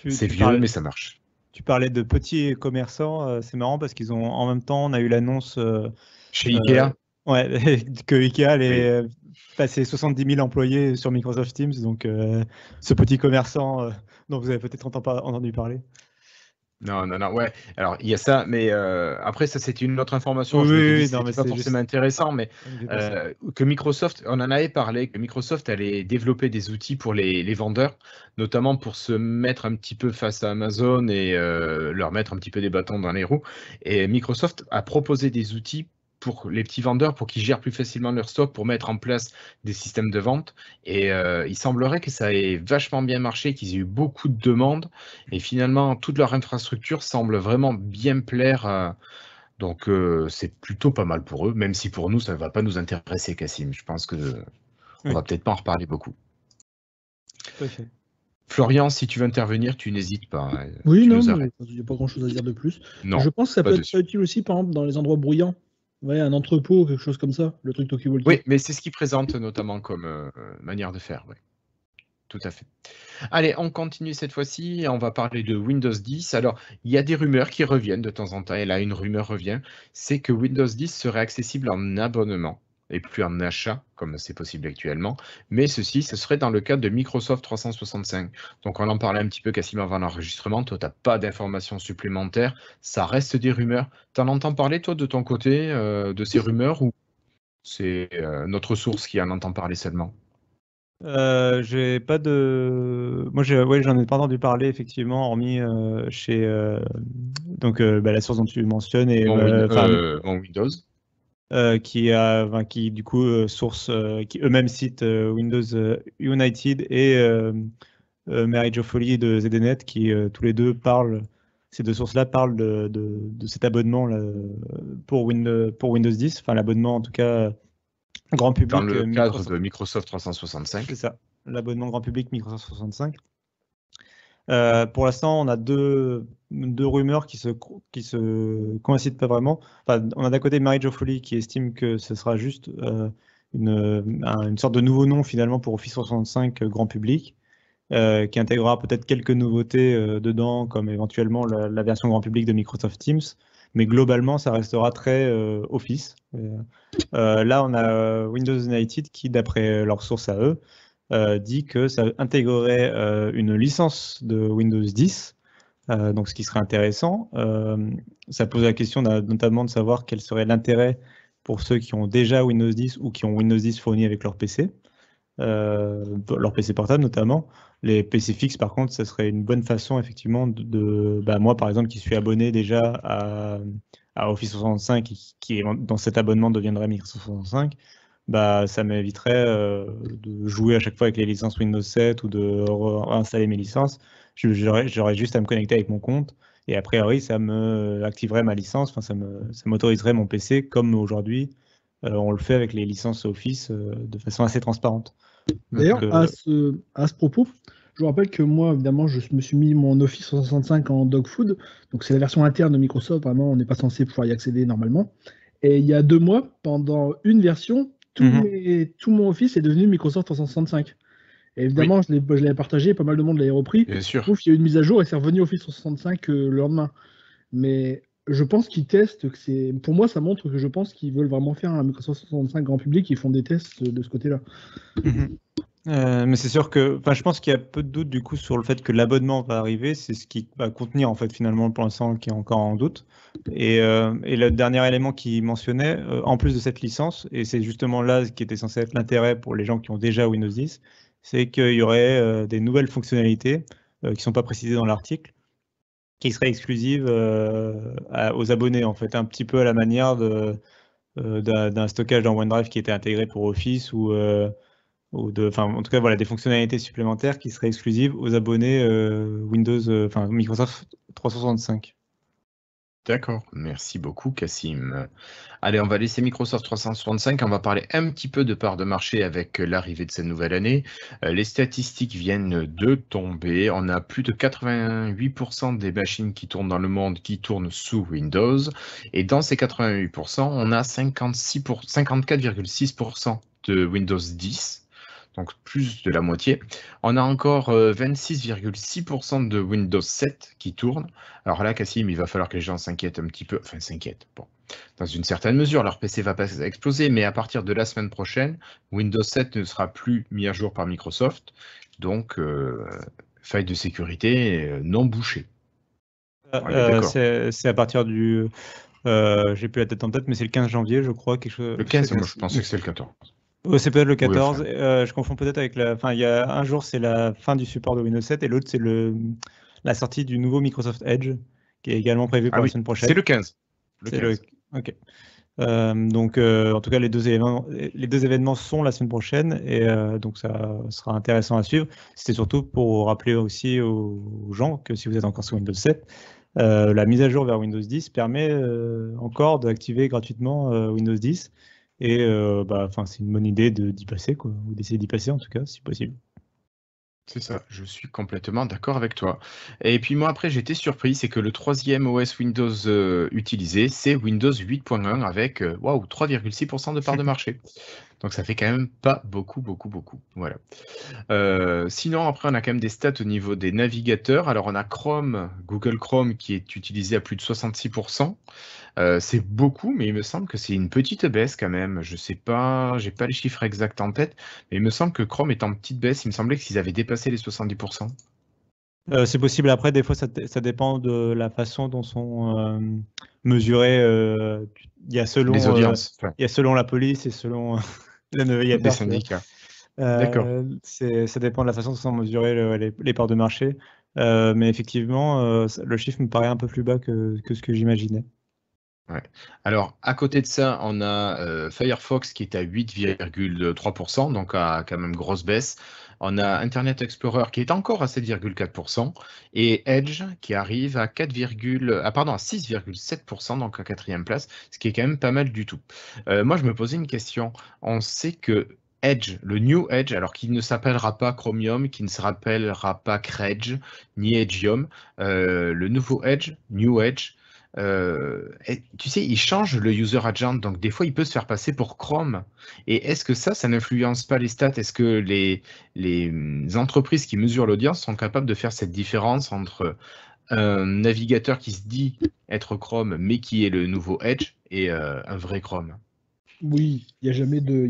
C'est vieux, mais ça marche. Tu parlais de petits commerçants. C'est marrant parce qu'ils ont, en même temps, on a eu l'annonce... chez Ikea. Ouais, que Ikea allait passer 70 000 employés sur Microsoft Teams. Donc, ce petit commerçant dont vous avez peut-être entendu parler. Non, ouais. Alors, il y a ça, mais après, ça, c'était une autre information. Oui, non, mais c'est pas forcément intéressant, mais que Microsoft, on en avait parlé, que Microsoft allait développer des outils pour les vendeurs, notamment pour se mettre un petit peu face à Amazon et leur mettre un petit peu des bâtons dans les roues. Et Microsoft a proposé des outils pour les petits vendeurs, pour qu'ils gèrent plus facilement leur stock, pour mettre en place des systèmes de vente. Et il semblerait que ça ait vachement bien marché, qu'ils aient eu beaucoup de demandes. Et finalement, toute leur infrastructure semble vraiment bien plaire. Donc, c'est plutôt pas mal pour eux, même si pour nous, ça ne va pas nous intéresser, Cassim. Je pense qu'on va peut-être pas en reparler beaucoup. Tout à fait. Florian, si tu veux intervenir, tu n'hésites pas. Oui, non, il n'y a pas grand-chose à dire de plus. Non, je pense que ça peut être utile aussi, par exemple, dans les endroits bruyants. Ouais, un entrepôt, quelque chose comme ça, le truc talkie-walkie. Oui, mais c'est ce qu'ils présentent notamment comme manière de faire. Ouais. Tout à fait. Allez, on continue cette fois-ci. On va parler de Windows 10. Alors, il y a des rumeurs qui reviennent de temps en temps. Et là, une rumeur revient. C'est que Windows 10 serait accessible en abonnement et plus en achat, comme c'est possible actuellement. Mais ce serait dans le cadre de Microsoft 365. Donc, on en parlait un petit peu, Cassim, avant l'enregistrement. Toi, tu n'as pas d'informations supplémentaires. Ça reste des rumeurs. Tu en entends parler, toi, de ton côté, de ces rumeurs, ou c'est notre source qui en entend parler seulement? J'ai pas de. Moi, j'en ai pas entendu parler, effectivement, hormis chez la source dont tu mentionnes et Windows. qui du coup source qui eux-mêmes citent Windows United et Mary Jo Foley de ZDNet qui tous les deux parlent, ces deux sources-là parlent de cet abonnement là, pour Windows 10, enfin l'abonnement en tout cas grand public. Dans le cadre de Microsoft 365. C'est ça, l'abonnement grand public Microsoft 365. Pour l'instant, on a deux rumeurs qui se coïncident pas vraiment. Enfin, on a d'un côté Mary Jo Foley qui estime que ce sera juste une sorte de nouveau nom finalement pour Office 365 grand public, qui intégrera peut-être quelques nouveautés dedans, comme éventuellement la version grand public de Microsoft Teams. Mais globalement, ça restera très Office. Là, on a Windows United qui, d'après leur source à eux, dit que ça intégrerait une licence de Windows 10, donc ce qui serait intéressant. Ça pose la question notamment de savoir quel serait l'intérêt pour ceux qui ont déjà Windows 10 ou qui ont Windows 10 fourni avec leur PC, leur PC portable notamment. Les PC fixes, par contre, ça serait une bonne façon, effectivement, moi, par exemple, qui suis abonné déjà à Office 365 qui dans cet abonnement deviendrait Microsoft 365, bah, ça m'éviterait de jouer à chaque fois avec les licences Windows 7 ou de réinstaller mes licences. J'aurais juste à me connecter avec mon compte et a priori, ça me activerait ma licence, ça m'autoriserait mon PC comme aujourd'hui, on le fait avec les licences Office de façon assez transparente. D'ailleurs, à ce propos, je vous rappelle que moi, évidemment, je me suis mis mon Office 365 en dog food. Donc, c'est la version interne de Microsoft. Vraiment, on n'est pas censé pouvoir y accéder normalement. Et il y a 2 mois, pendant une version, tout mon Office est devenu Microsoft 365. Et évidemment, je l'avais partagé, pas mal de monde l'avait repris. Bien sûr. Ouf, il y a eu une mise à jour et c'est revenu Office 365 le lendemain. Mais je pense qu'ils testent, pour moi, ça montre que je pense qu'ils veulent vraiment faire un Microsoft 365 grand public. Ils font des tests de ce côté-là. Mais c'est sûr que, je pense qu'il y a peu de doute du coup sur le fait que l'abonnement va arriver. C'est ce qui va contenir en fait finalement pour l'instant qui est encore en doute. Et le dernier élément qu'il mentionnait, en plus de cette licence, et c'est justement là qui était censé être l'intérêt pour les gens qui ont déjà Windows 10, c'est qu'il y aurait des nouvelles fonctionnalités qui ne sont pas précisées dans l'article, qui seraient exclusives aux abonnés en fait, un petit peu à la manière d'un stockage dans OneDrive qui était intégré pour Office ou en tout cas, voilà, des fonctionnalités supplémentaires qui seraient exclusives aux abonnés Microsoft 365. D'accord, merci beaucoup Cassim. Allez, on va laisser Microsoft 365, on va parler un petit peu de part de marché avec l'arrivée de cette nouvelle année. Les statistiques viennent de tomber, on a plus de 88% des machines qui tournent dans le monde qui tournent sous Windows, et dans ces 88%, on a 54,6% de Windows 10. Donc plus de la moitié. On a encore 26,6% de Windows 7 qui tourne. Alors là, Cassim, il va falloir que les gens s'inquiètent un petit peu. Enfin, s'inquiètent. Bon, dans une certaine mesure, leur PC va pas exploser, mais à partir de la semaine prochaine, Windows 7 ne sera plus mis à jour par Microsoft. Donc, faille de sécurité non bouchée. C'est à partir du... j'ai plus la tête en tête, mais c'est le 15 janvier, je crois. Quelque chose... Le 15, moi, je pensais que c'est le 14. C'est peut-être le 14. Oui, je confonds peut-être avec il y a un jour, c'est la fin du support de Windows 7 et l'autre, c'est la sortie du nouveau Microsoft Edge qui est également prévu pour la semaine prochaine. C'est le 15. Ok. Donc, en tout cas, les deux événements sont la semaine prochaine et donc ça sera intéressant à suivre. C'était surtout pour rappeler aussi aux gens que si vous êtes encore sur Windows 7, la mise à jour vers Windows 10 permet encore d'activer gratuitement Windows 10. Et c'est une bonne idée d'y passer, quoi, ou d'essayer d'y passer en tout cas, si possible. C'est ça, je suis complètement d'accord avec toi. Et puis moi après j'étais surpris, c'est que le troisième OS Windows utilisé, c'est Windows 8.1 avec 3,6% de part de marché. Donc ça fait quand même pas beaucoup. Voilà. Sinon après on a quand même des stats au niveau des navigateurs. Alors on a Chrome, Google Chrome qui est utilisé à plus de 66%. C'est beaucoup, mais il me semble que c'est une petite baisse quand même. Je sais pas, j'ai pas les chiffres exacts en tête, mais il me semble que Chrome est en petite baisse. Il me semblait qu'ils avaient dépassé les 70%. C'est possible. Après, des fois, ça dépend de la façon dont sont mesurés. Il y a selon les audiences. Il y a selon la police et selon le navigateur. Les syndicats. D'accord. Ça dépend de la façon dont sont mesurés les parts de marché. Mais effectivement, le chiffre me paraît un peu plus bas que ce que j'imaginais. Ouais. Alors, à côté de ça, on a Firefox qui est à 8,3%, donc à quand même grosse baisse. On a Internet Explorer qui est encore à 7,4% et Edge qui arrive à 6,7%, donc à 4e place, ce qui est quand même pas mal du tout. Moi, je me posais une question. On sait que Edge, le New Edge, alors qu'il ne s'appellera pas Chromium, qui ne se rappellera pas Credge, ni Edgeium, le nouveau Edge, New Edge, tu sais, il change le user agent, donc des fois il peut se faire passer pour Chrome. Et est-ce que ça n'influence pas les stats? Est-ce que les entreprises qui mesurent l'audience sont capables de faire cette différence entre un navigateur qui se dit être Chrome, mais qui est le nouveau Edge, et un vrai Chrome? Oui, il n'y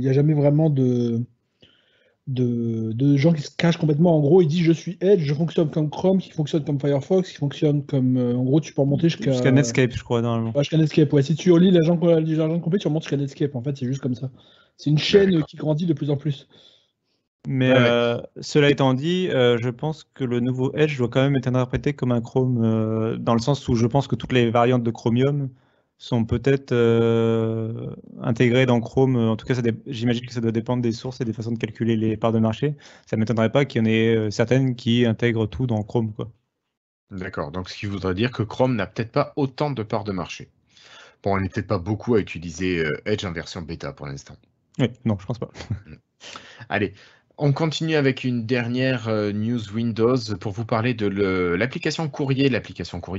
a jamais vraiment de gens qui se cachent complètement. En gros, ils disent je suis Edge, je fonctionne comme Chrome, qui fonctionne comme Firefox, qui fonctionne comme. En gros, tu peux remonter jusqu'à Netscape, je crois, normalement. Ouais, jusqu'à Netscape. Ouais, si tu relis l'agent complet, tu remontes jusqu'à Netscape. En fait, c'est juste comme ça. C'est une chaîne qui grandit de plus en plus. Mais cela étant dit, je pense que le nouveau Edge doit quand même être interprété comme un Chrome, dans le sens où je pense que toutes les variantes de Chromium sont peut-être intégrés dans Chrome. En tout cas, j'imagine que ça doit dépendre des sources et des façons de calculer les parts de marché. Ça ne m'étonnerait pas qu'il y en ait certaines qui intègrent tout dans Chrome, quoi. D'accord, donc ce qui voudrait dire que Chrome n'a peut-être pas autant de parts de marché. Bon, on n'est peut-être pas beaucoup à utiliser Edge en version bêta pour l'instant. Oui, non, je pense pas. Allez, on continue avec une dernière news Windows pour vous parler de l'application courrier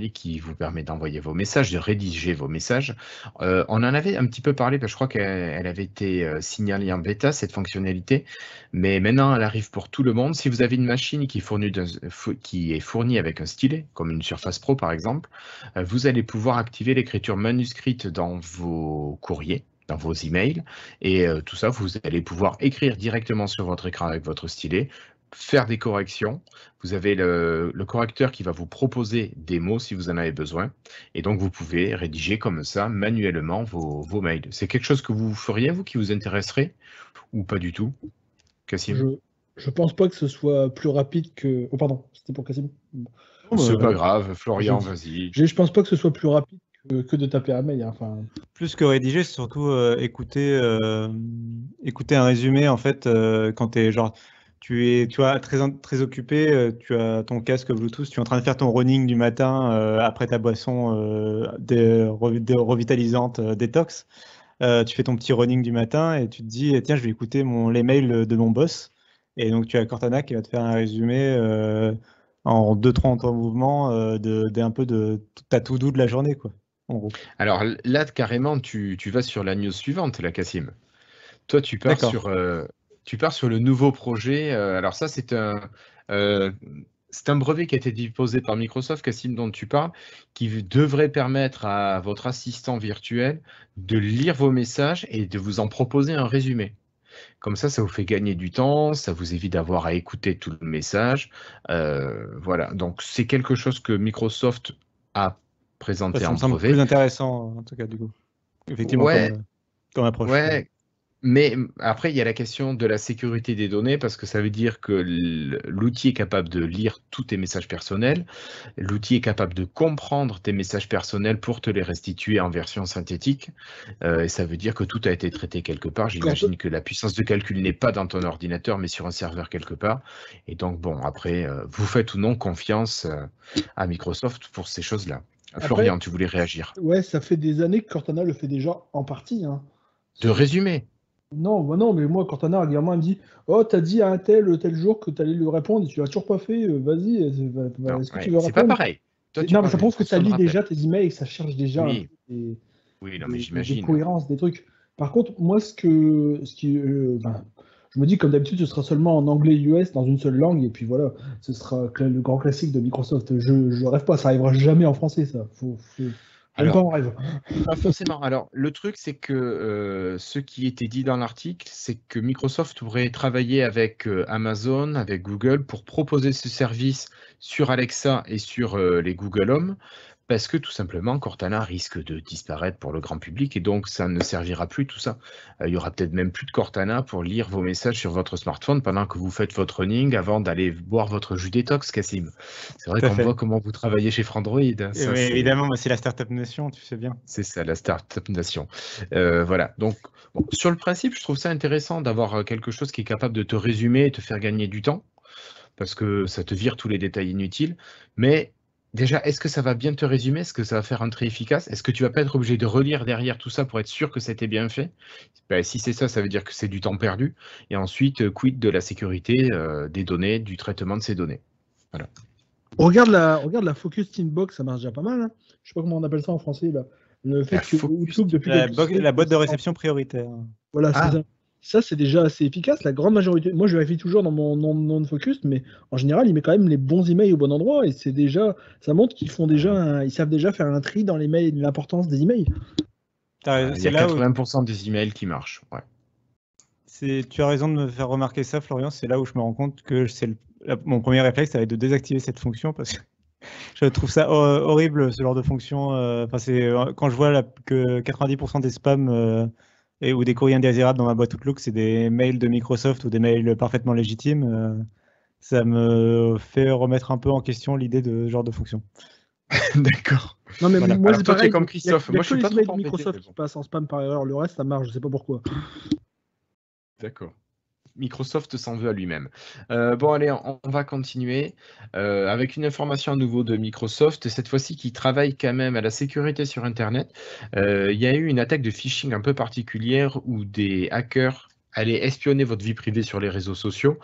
qui vous permet d'envoyer vos messages, de rédiger vos messages. On en avait un petit peu parlé, parce que je crois qu'elle avait été signalée en bêta, cette fonctionnalité, mais maintenant elle arrive pour tout le monde. Si vous avez une machine qui est fournie avec un stylet, comme une Surface Pro par exemple, vous allez pouvoir activer l'écriture manuscrite dans vos courriers, dans vos emails, et tout ça, vous allez pouvoir écrire directement sur votre écran avec votre stylet, faire des corrections. Vous avez le correcteur qui va vous proposer des mots si vous en avez besoin, et donc vous pouvez rédiger comme ça manuellement vos mails. C'est quelque chose que vous feriez, vous, qui vous intéresserait, ou pas du tout, Cassim? Je pense pas que ce soit plus rapide que. Oh, pardon, c'était pour Cassim. C'est pas grave, Florian, vas-y. Je pense pas que ce soit plus rapide que de taper un mail. Enfin... Plus que rédiger, c'est surtout écouter un résumé, en fait, quand tu vois, très occupé, tu as ton casque Bluetooth, tu es en train de faire ton running du matin après ta boisson revitalisante détox. Tu fais ton petit running du matin et tu te dis, tiens, je vais écouter les mails de mon boss. Et donc, tu as Cortana qui va te faire un résumé en 2-3 mouvements d'un peu de ta to-do de la journée, quoi. En gros. Alors là, carrément, tu vas sur la news suivante, la Cassim. Toi, tu pars sur le nouveau projet. Alors ça, c'est un brevet qui a été déposé par Microsoft, Cassim, dont tu parles, qui devrait permettre à votre assistant virtuel de lire vos messages et de vous en proposer un résumé. Comme ça vous fait gagner du temps, ça vous évite d'avoir à écouter tout le message. Voilà, donc c'est quelque chose que Microsoft a présenté Ça en me semble brevet. plus intéressant, en tout cas, du coup. Effectivement, Ouais, comme approche. ouais. Mais après, il y a la question de la sécurité des données, parce que ça veut dire que l'outil est capable de lire tous tes messages personnels, l'outil est capable de comprendre tes messages personnels pour te les restituer en version synthétique, et ça veut dire que tout a été traité quelque part. J'imagine que la puissance de calcul n'est pas dans ton ordinateur, mais sur un serveur quelque part. Et donc, bon, après, vous faites ou non confiance à Microsoft pour ces choses-là. Florian, tu voulais réagir? Ouais, ça fait des années que Cortana le fait déjà en partie. Hein. De résumer? Non, bah non, mais moi, Cortana, régulièrement, elle me dit oh, t'as dit à un tel jour que t'allais lui répondre et tu l'as toujours pas fait, vas-y, est-ce que tu veux c'est pas répondre pareil. Toi, Non, mais ça parles prouve que ça lit d'une déjà tes emails et que ça cherche déjà un Oui. peu des, Oui, non, mais des j'imagine. cohérences, des trucs. Par contre, moi, je me dis, comme d'habitude, ce sera seulement en anglais US, dans une seule langue, et puis voilà, ce sera le grand classique de Microsoft. Je rêve pas, ça arrivera jamais en français, ça. Même Alors, pas en rêve. pas forcément. Alors, le truc, c'est que ce qui était dit dans l'article, c'est que Microsoft pourrait travailler avec Amazon, avec Google, pour proposer ce service sur Alexa et sur les Google Home, parce que tout simplement, Cortana risque de disparaître pour le grand public, et donc ça ne servira plus tout ça. Il y aura peut-être même plus de Cortana pour lire vos messages sur votre smartphone pendant que vous faites votre running avant d'aller boire votre jus détox, Cassim. C'est vrai qu'on voit comment vous travaillez chez Frandroid. Ça, mais évidemment, c'est la Startup Nation, tu sais bien. C'est ça, la Startup Nation. Voilà. Donc, bon, sur le principe, je trouve ça intéressant d'avoir quelque chose qui est capable de te résumer et te faire gagner du temps, parce que ça te vire tous les détails inutiles. Mais déjà, est-ce que ça va bien te résumer? Est-ce que ça va faire un trait efficace? Est-ce que tu vas pas être obligé de relire derrière tout ça pour être sûr que c'était bien fait? Ben, si c'est ça, ça veut dire que c'est du temps perdu. Et ensuite, quid de la sécurité des données, du traitement de ces données? Voilà. Regarde la Focus Teambox, ça marche déjà pas mal. Hein. Je sais pas comment on appelle ça en français. Là. Le fait que Outlook, depuis la boîte de réception prioritaire. Voilà, c'est ça. Ça, c'est déjà assez efficace. La grande majorité. Moi, je vérifie toujours dans mon nom de Focus, mais en général, il met quand même les bons emails au bon endroit. Et c'est déjà. Ça montre qu'ils font déjà. Ils savent déjà faire un tri dans les mails, l'importance des emails. Il y a 80% des emails qui marchent. Ouais. Tu as raison de me faire remarquer ça, Florian. C'est là où je me rends compte que mon premier réflexe, ça va être de désactiver cette fonction parce que je trouve ça horrible, ce genre de fonction. Quand je vois que 90% des spams ou des courriers indésirables dans ma boîte Outlook, c'est des mails de Microsoft ou des mails parfaitement légitimes, ça me fait remettre un peu en question l'idée de ce genre de fonction. D'accord. Non, mais Voilà. moi, Alors c'est toi, tu es pareil. comme Il y a Christophe. Moi, je que suis les pas emails trop de embêté, Microsoft mais qui bon. passent en spam par erreur. Le reste, ça marche. Je sais pas pourquoi. D'accord. Microsoft s'en veut à lui-même. Bon, allez, on va continuer avec une information à nouveau de Microsoft, cette fois-ci qui travaille quand même à la sécurité sur Internet. Il y a eu une attaque de phishing un peu particulière où des hackers allaient espionner votre vie privée sur les réseaux sociaux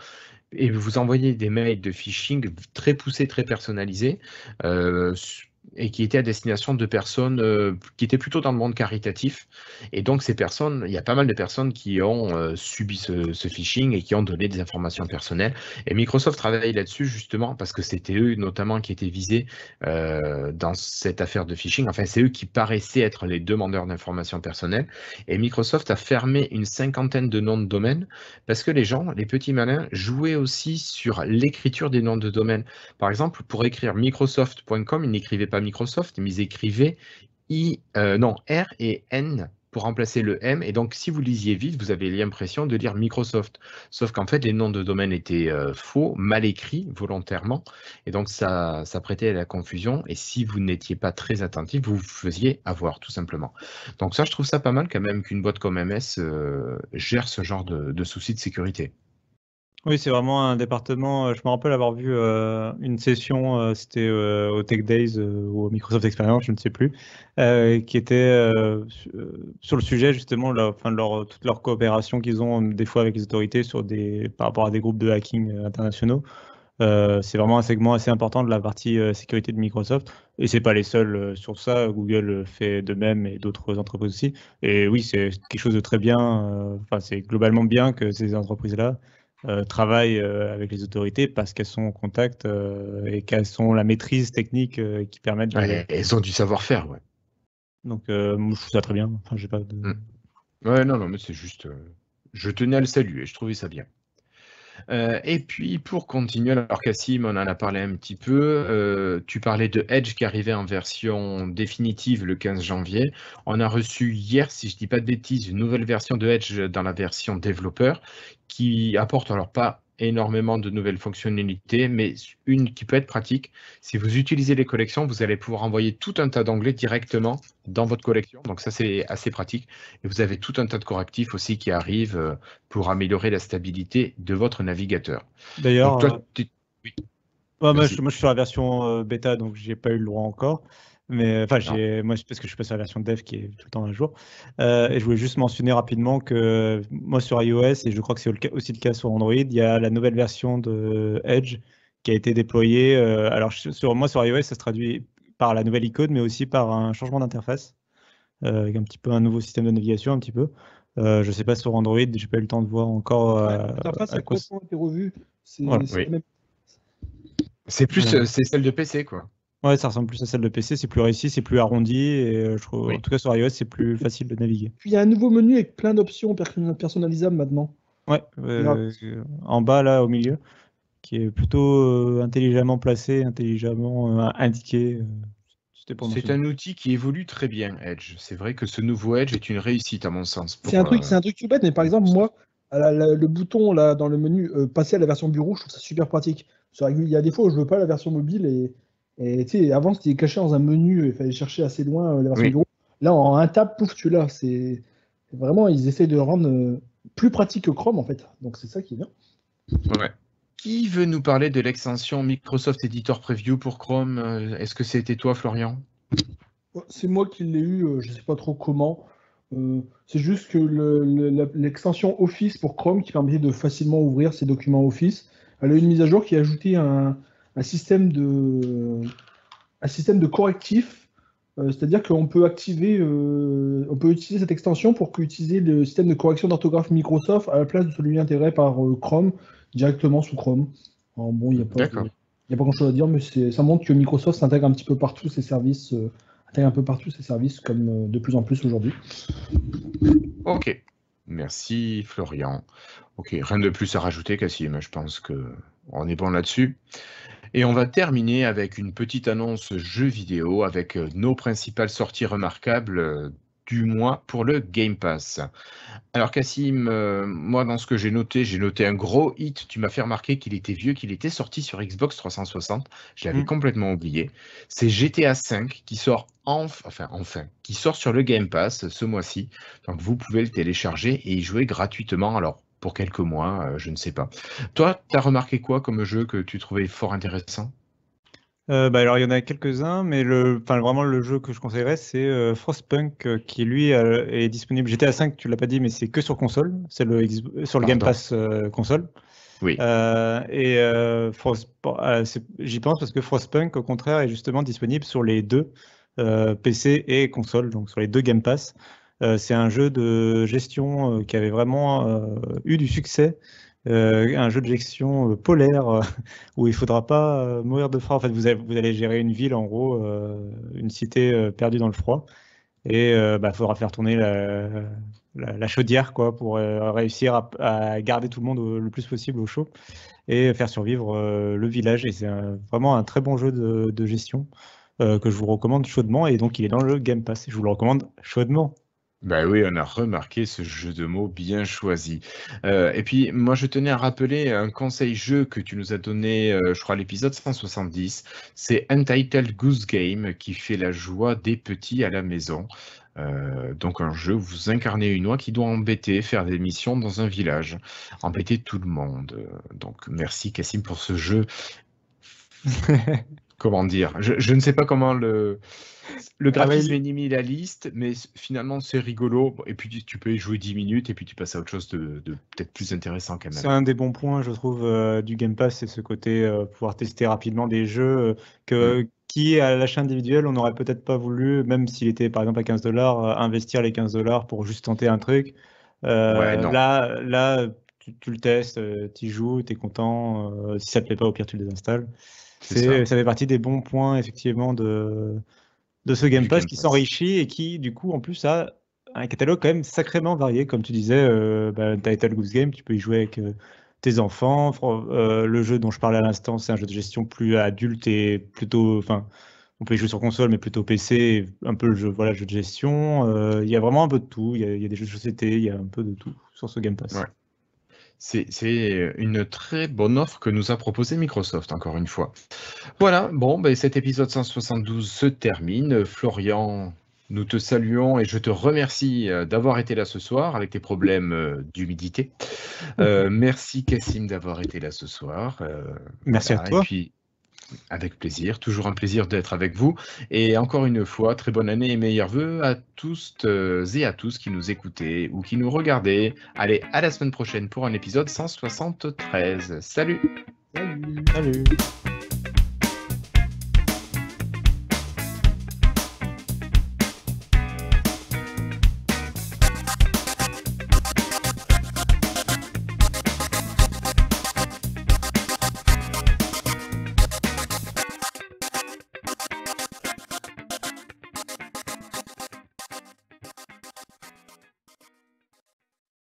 et vous envoyer des mails de phishing très poussés, très personnalisés, et qui étaient à destination de personnes qui étaient plutôt dans le monde caritatif. Et donc, ces personnes, il y a pas mal de personnes qui ont subi ce phishing et qui ont donné des informations personnelles. Et Microsoft travaille là-dessus justement parce que c'était eux notamment qui étaient visés dans cette affaire de phishing. Enfin, c'est eux qui paraissaient être les demandeurs d'informations personnelles. Et Microsoft a fermé une 50aine de noms de domaine parce que les gens, les petits malins, jouaient aussi sur l'écriture des noms de domaine. Par exemple, pour écrire Microsoft.com, ils n'écrivaient pas Microsoft, mais ils écrivaient R et N pour remplacer le M. Et donc, si vous lisiez vite, vous avez l'impression de lire Microsoft. Sauf qu'en fait, les noms de domaine étaient faux, mal écrits volontairement. Et donc, ça prêtait à la confusion. Et si vous n'étiez pas très attentif, vous vous faisiez avoir, tout simplement. Donc ça, je trouve ça pas mal quand même qu'une boîte comme MS gère ce genre de soucis de sécurité. Oui, c'est vraiment un département. Je me rappelle avoir vu une session, c'était au Tech Days ou au Microsoft Experience, je ne sais plus, qui était sur le sujet justement enfin, de toute leur coopération qu'ils ont des fois avec les autorités par rapport à des groupes de hacking internationaux. C'est vraiment un segment assez important de la partie sécurité de Microsoft. Et c'est pas les seuls sur ça. Google fait de même et d'autres entreprises aussi. Et oui, c'est quelque chose de très bien. Enfin, c'est globalement bien que ces entreprises-là travaillent avec les autorités parce qu'elles sont en contact et qu'elles ont la maîtrise technique qui permettent de. Ouais, elles ont du savoir-faire, ouais. Donc, moi, je trouve ça très bien. Enfin, j'ai pas de. Ouais, non, mais c'est juste. Je tenais à le saluer, je trouvais ça bien. Et puis pour continuer, alors Cassim, on en a parlé un petit peu. Tu parlais de Edge qui arrivait en version définitive le 15 janvier. On a reçu hier, si je ne dis pas de bêtises, une nouvelle version de Edge dans la version développeur qui apporte alors pas énormément de nouvelles fonctionnalités, mais une qui peut être pratique. Si vous utilisez les collections, vous allez pouvoir envoyer tout un tas d'onglets directement dans votre collection. Donc ça, c'est assez pratique. Et vous avez tout un tas de correctifs aussi qui arrivent pour améliorer la stabilité de votre navigateur. Donc toi, D'ailleurs, oui, moi, vas-y. je suis sur la version bêta, donc j'ai pas eu le droit encore. Mais enfin, Non. moi, c'est parce que je suis pas sur la version dev qui est tout le temps à jour. Et je voulais juste mentionner rapidement que moi sur iOS, et je crois que c'est aussi le cas sur Android, il y a la nouvelle version de Edge qui a été déployée. Alors moi sur iOS, ça se traduit par la nouvelle icône, mais aussi par un changement d'interface, avec un petit peu un nouveau système de navigation, un petit peu. Je sais pas sur Android, j'ai pas eu le temps de voir encore L'interface à a quoi. complètement été revue. C'est Voilà. c'est Oui. la même. C'est plus, c'est celle de PC, quoi. Ouais, ça ressemble plus à celle de PC, c'est plus réussi, c'est plus arrondi, et je trouve, en Oui. tout cas sur iOS, c'est plus facile de naviguer. Puis il y a un nouveau menu avec plein d'options personnalisables maintenant. Ouais, en bas là, au milieu, qui est plutôt intelligemment placé, intelligemment indiqué. C'était pour C'est mentionner. un outil qui évolue très bien, Edge. C'est vrai que ce nouveau Edge est une réussite, à mon sens. C'est un truc tout bête, mais par exemple, moi, le bouton là dans le menu passer à la version bureau, je trouve ça super pratique. Il y a des fois où je veux pas la version mobile et tu sais, avant c'était caché dans un menu, il fallait chercher assez loin la version Oui. bureau. Là, en un tap, pouf, tu l'as. C'est vraiment, ils essaient de le rendre plus pratique que Chrome en fait. Donc c'est ça qui est bien. Ouais. Qui veut nous parler de l'extension Microsoft Editor Preview pour Chrome? Est-ce que c'était toi, Florian? C'est moi qui l'ai eu, je sais pas trop comment. C'est juste que l'extension Office pour Chrome qui permettait de facilement ouvrir ses documents Office, elle a eu une mise à jour qui a ajouté un système de correctif. C'est-à-dire qu'on peut on peut utiliser cette extension pour utiliser le système de correction d'orthographe Microsoft à la place de celui intégré par Chrome directement sous Chrome. Alors bon, il n'y a pas D'accord. grand-chose à dire, mais ça montre que Microsoft s'intègre un petit peu partout ses services, comme de plus en plus aujourd'hui. Ok. Merci, Florian. Ok, rien de plus à rajouter, Cassim. Je pense qu'on est bon là-dessus. Et on va terminer avec une petite annonce jeu vidéo avec nos principales sorties remarquables du mois pour le Game Pass. Alors Cassim, moi dans ce que j'ai noté un gros hit. Tu m'as fait remarquer qu'il était vieux, qu'il était sorti sur Xbox 360. Je l'avais complètement oublié. C'est GTA V qui sort enfin, qui sort sur le Game Pass ce mois-ci. Donc vous pouvez le télécharger et y jouer gratuitement. Alors pour quelques mois, je ne sais pas. Toi, tu as remarqué quoi comme jeu que tu trouvais fort intéressant? Alors il y en a quelques-uns, mais vraiment le jeu que je conseillerais, c'est Frostpunk, qui lui est disponible. GTA 5, tu l'as pas dit, mais c'est que sur console. C'est sur le Game Pardon. Pass console. Oui. J'y pense parce que Frostpunk, au contraire, est justement disponible sur les deux, PC et console, donc sur les deux Game Pass. C'est un jeu de gestion qui avait vraiment eu du succès. Un jeu de gestion polaire où il faudra pas mourir de froid. En fait, vous allez gérer une ville, en gros, une cité perdue dans le froid. Et il faudra faire tourner la chaudière, quoi, pour réussir à garder tout le monde le plus possible au chaud et faire survivre le village. Et c'est vraiment un très bon jeu de gestion que je vous recommande chaudement. Et donc, il est dans le Game Pass. Je vous le recommande chaudement. Ben oui, on a remarqué ce jeu de mots bien choisi. Et puis, moi, je tenais à rappeler un conseil jeu que tu nous as donné, je crois, à l'épisode 170. C'est Untitled Goose Game qui fait la joie des petits à la maison. Donc, un jeu où vous incarnez une oie qui doit embêter, faire des missions dans un village, embêter tout le monde. Donc, merci Cassim pour ce jeu. Comment dire? Je ne sais pas comment le graphisme est minimaliste, mais finalement c'est rigolo. Et puis tu peux y jouer 10 minutes et puis tu passes à autre chose de peut-être plus intéressant quand même. C'est un des bons points, je trouve, du Game Pass, c'est ce côté pouvoir tester rapidement des jeux qui, à l'achat individuel, on n'aurait peut-être pas voulu, même s'il était par exemple à $15, investir les $15 pour juste tenter un truc. Ouais, non. Là tu le testes, tu y joues, tu es content. Si ça te plaît pas, au pire, tu le désinstalles. Ça fait partie des bons points, effectivement, de ce Game Pass qui s'enrichit et qui, du coup, en plus, a un catalogue quand même sacrément varié. Comme tu disais, Title Goose Game, tu peux y jouer avec tes enfants. Le jeu dont je parlais à l'instant, c'est un jeu de gestion plus adulte et plutôt. Enfin, on peut y jouer sur console, mais plutôt PC, un peu le jeu de gestion. Il y a vraiment un peu de tout. Il y a des jeux de société, il y a un peu de tout sur ce Game Pass. Ouais. C'est une très bonne offre que nous a proposé Microsoft, encore une fois. Voilà, bon, cet épisode 172 se termine. Florian, nous te saluons et je te remercie d'avoir été là ce soir avec tes problèmes d'humidité. Merci Cassim d'avoir été là ce soir. Merci à toi. Et puis, avec plaisir, toujours un plaisir d'être avec vous. Et encore une fois, très bonne année et meilleurs vœux à tous et à tous qui nous écoutez ou qui nous regardez. Allez, à la semaine prochaine pour un épisode 173. Salut! Salut!